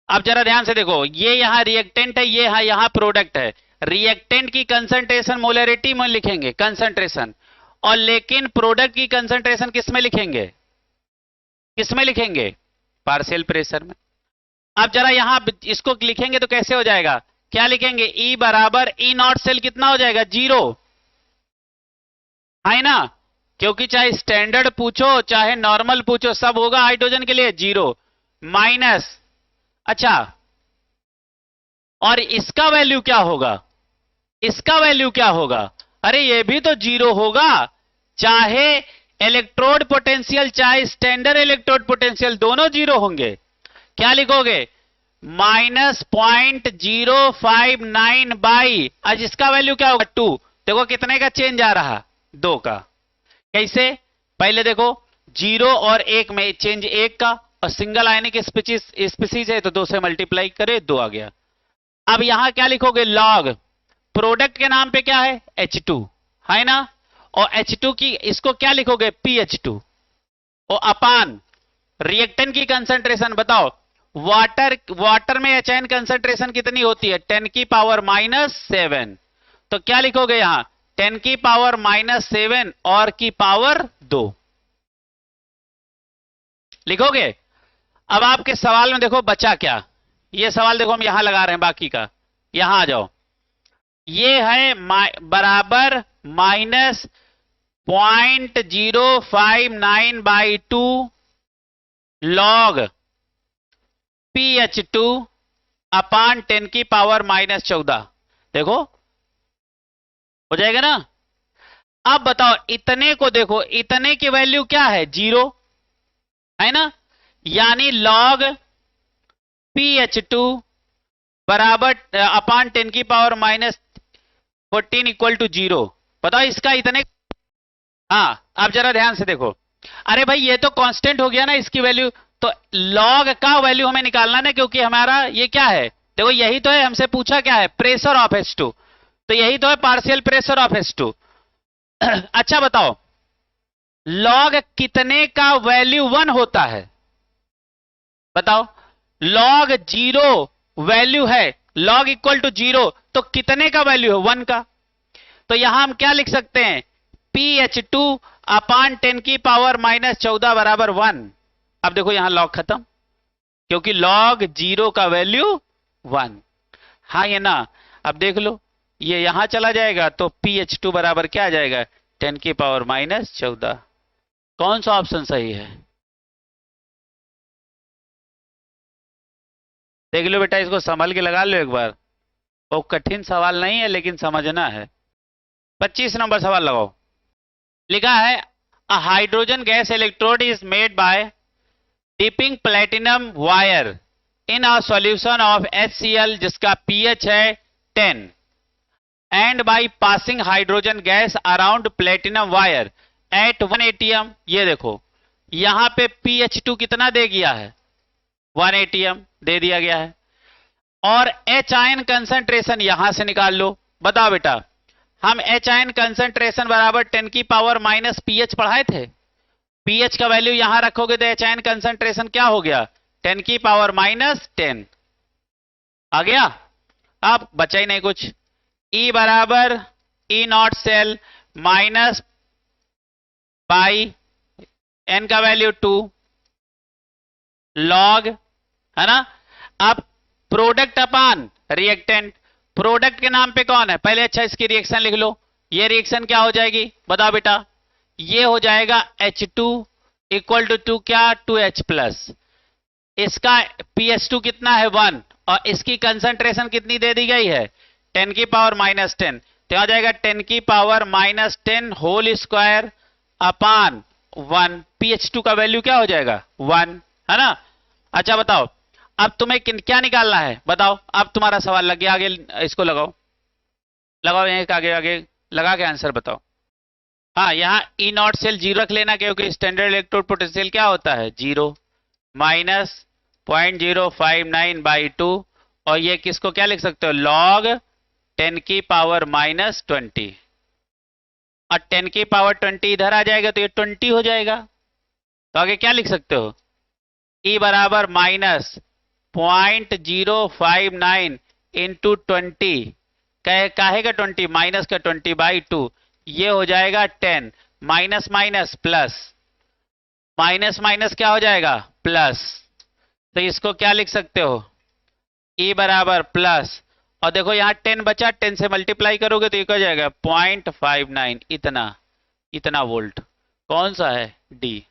अब जरा ध्यान से देखो, ये यहां रिएक्टेंट है, ये यहां प्रोडक्ट है। रिएक्टेंट की कंसंट्रेशन मोलरिटी में लिखेंगे कंसंट्रेशन, और लेकिन प्रोडक्ट की कंसंट्रेशन किस में लिखेंगे, किस में लिखेंगे, पार्शियल प्रेशर में। अब जरा यहां इसको लिखेंगे तो कैसे हो जाएगा, क्या लिखेंगे, E बराबर E नॉट सेल कितना हो जाएगा 0, है ना, क्योंकि चाहे स्टैंडर्ड पूछो चाहे नॉर्मल पूछो सब होगा हाइड्रोजन के लिए 0 माइनस। अच्छा, और इसका वैल्यू क्या होगा, इसका वैल्यू क्या होगा, अरे ये भी तो 0 होगा, चाहे इलेक्ट्रोड पोटेंशियल चाहे स्टैंडर्ड इलेक्ट्रोड पोटेंशियल दोनों 0 होंगे। क्या लिखोगे, माइनस 0.059 बाई, आज इसका वैल्यू क्या होगा 2। देखो कितने का चेंज आ रहा, 2 का। कैसे, पहले देखो 0 और 1 में चेंज 1 का, और सिंगल आयनिक स्पीसीज है तो 2 से मल्टीप्लाई करे 2 आ गया। अब यहां क्या लिखोगे, लॉग प्रोडक्ट के नाम पे क्या है H2, है ना, और H2 की इसको क्या लिखोगे PH2, और अपान रिएक्टेंट की कंसंट्रेशन बताओ, वाटर में HN कंसंट्रेशन कितनी होती है 10 की पावर -7, तो क्या लिखोगे यहां 10 की पावर -7 और की पावर 2 लिखोगे। अब आपके सवाल में देखो बचा क्या, ये सवाल देखो हम यहां लगा रहे हैं, बाकी का यहां आ जाओ, ये है बराबर -0.059/2 लॉग PH2 अपान 10 की पावर -14। देखो हो जाएगा ना। अब बताओ इतने को देखो, इतने की वैल्यू क्या है 0, है ना, यानी लॉग PH2 बराबर अपान 10 की पावर -14 इक्वल टू 0। बताओ इसका इतने, हाँ आप जरा ध्यान से देखो, अरे भाई ये तो कांस्टेंट हो गया ना इसकी वैल्यू, तो लॉग का वैल्यू हमें निकालना ना, क्योंकि हमारा ये क्या है, देखो यही तो है, हमसे पूछा क्या है प्रेशर ऑफ H2, तो यही तो है पार्शियल प्रेशर ऑफ H2। अच्छा बताओ लॉग कितने का वैल्यू 1 होता है, बताओ लॉग 0 वैल्यू है, लॉग इक्वल टू 0 तो कितने का वैल्यू है 1 का, तो यहां हम क्या लिख सकते हैं PH2 अपान 10 की पावर -14 बराबर 1। अब देखो यहां लॉग खत्म, क्योंकि लॉग 0 का वैल्यू 1, हाँ ये ना। अब देख लो ये यहां चला जाएगा तो pH2 बराबर क्या आ जाएगा, 10⁻⁻14। कौन सा ऑप्शन सही है? देख लो बेटा, इसको संभल के लगा लो एक बार। वो कठिन सवाल नहीं है लेकिन समझना है। 25 नंबर सवाल लगाओ। लिखा है a hydrogen gas electrode is made by dipping platinum wire in a solution of HCl जिसका pH है 10 and by passing hydrogen gas around platinum wire eight 1 atm। ये देखो यहां पे pH2 कितना दे दिया है, 1 atm दे दिया गया है, और H आयन कंसंट्रेशन यहां से निकाल लो। बताओ बेटा, हम H आयन कंसंट्रेशन बराबर 10⁻⁻ pH पढ़ाए थे। pH का वैल्यू यहां रखोगे तो H आयन कंसंट्रेशन क्या हो गया, 10⁻⁻10 आ गया। अब बचा ही नहीं कुछ। E बराबर E0 cell minus by N का वैल्यू 2 लॉग, है ना। अब प्रोडक्ट अपान रिएक्टेंट, प्रोडक्ट के नाम पे कौन है पहले, अच्छा इसकी रिएक्शन लिख लो। ये रिएक्शन क्या हो जाएगी बताओ बेटा, ये हो जाएगा H2 इक्वल टू क्या, 2H प्लस। इसका pH2 कितना है 1 और इसकी कंसंट्रेशन कितनी दे दी गई है 10⁻⁻10, तो आ जाएगा 10⁻⁻10 होल स्क्वायर अपान 1। pH2 का वैल्यू क्या हो जाएगा 1, है ना। अच्छा बताओ अब तुम्हें क्या निकालना है बताओ। अब तुम्हारा सवाल लग गया, आगे इसको लगाओ, लगाओ यहीं आगे आगे लगा के आंसर बताओ। हाँ यहाँ E0 सेल 0 रख लेना क्योंकि स्टैंडर्ड इलेक्ट्रोड पोटेंशियल क्या होता है 0 माइनस 0.059/2, और ये किसको क्या लिख सकते हो लॉग 10⁻⁻20, और 10⁻20 इधर आ जाएगा तो ये 20 हो जाएगा। तो आगे क्या लिख सकते हो, E बराबर माइनस 0.059 इंटू 20, काहे का 20 माइनस का 20/2, ये हो जाएगा 10, minus minus plus, minus minus क्या हो जाएगा प्लस। तो इसको क्या लिख सकते हो E बराबर प्लस, और देखो यहाँ 10 बचा, 10 से मल्टीप्लाई करोगे तो ये हो जाएगा 0.59, इतना वोल्ट। कौन सा है डी।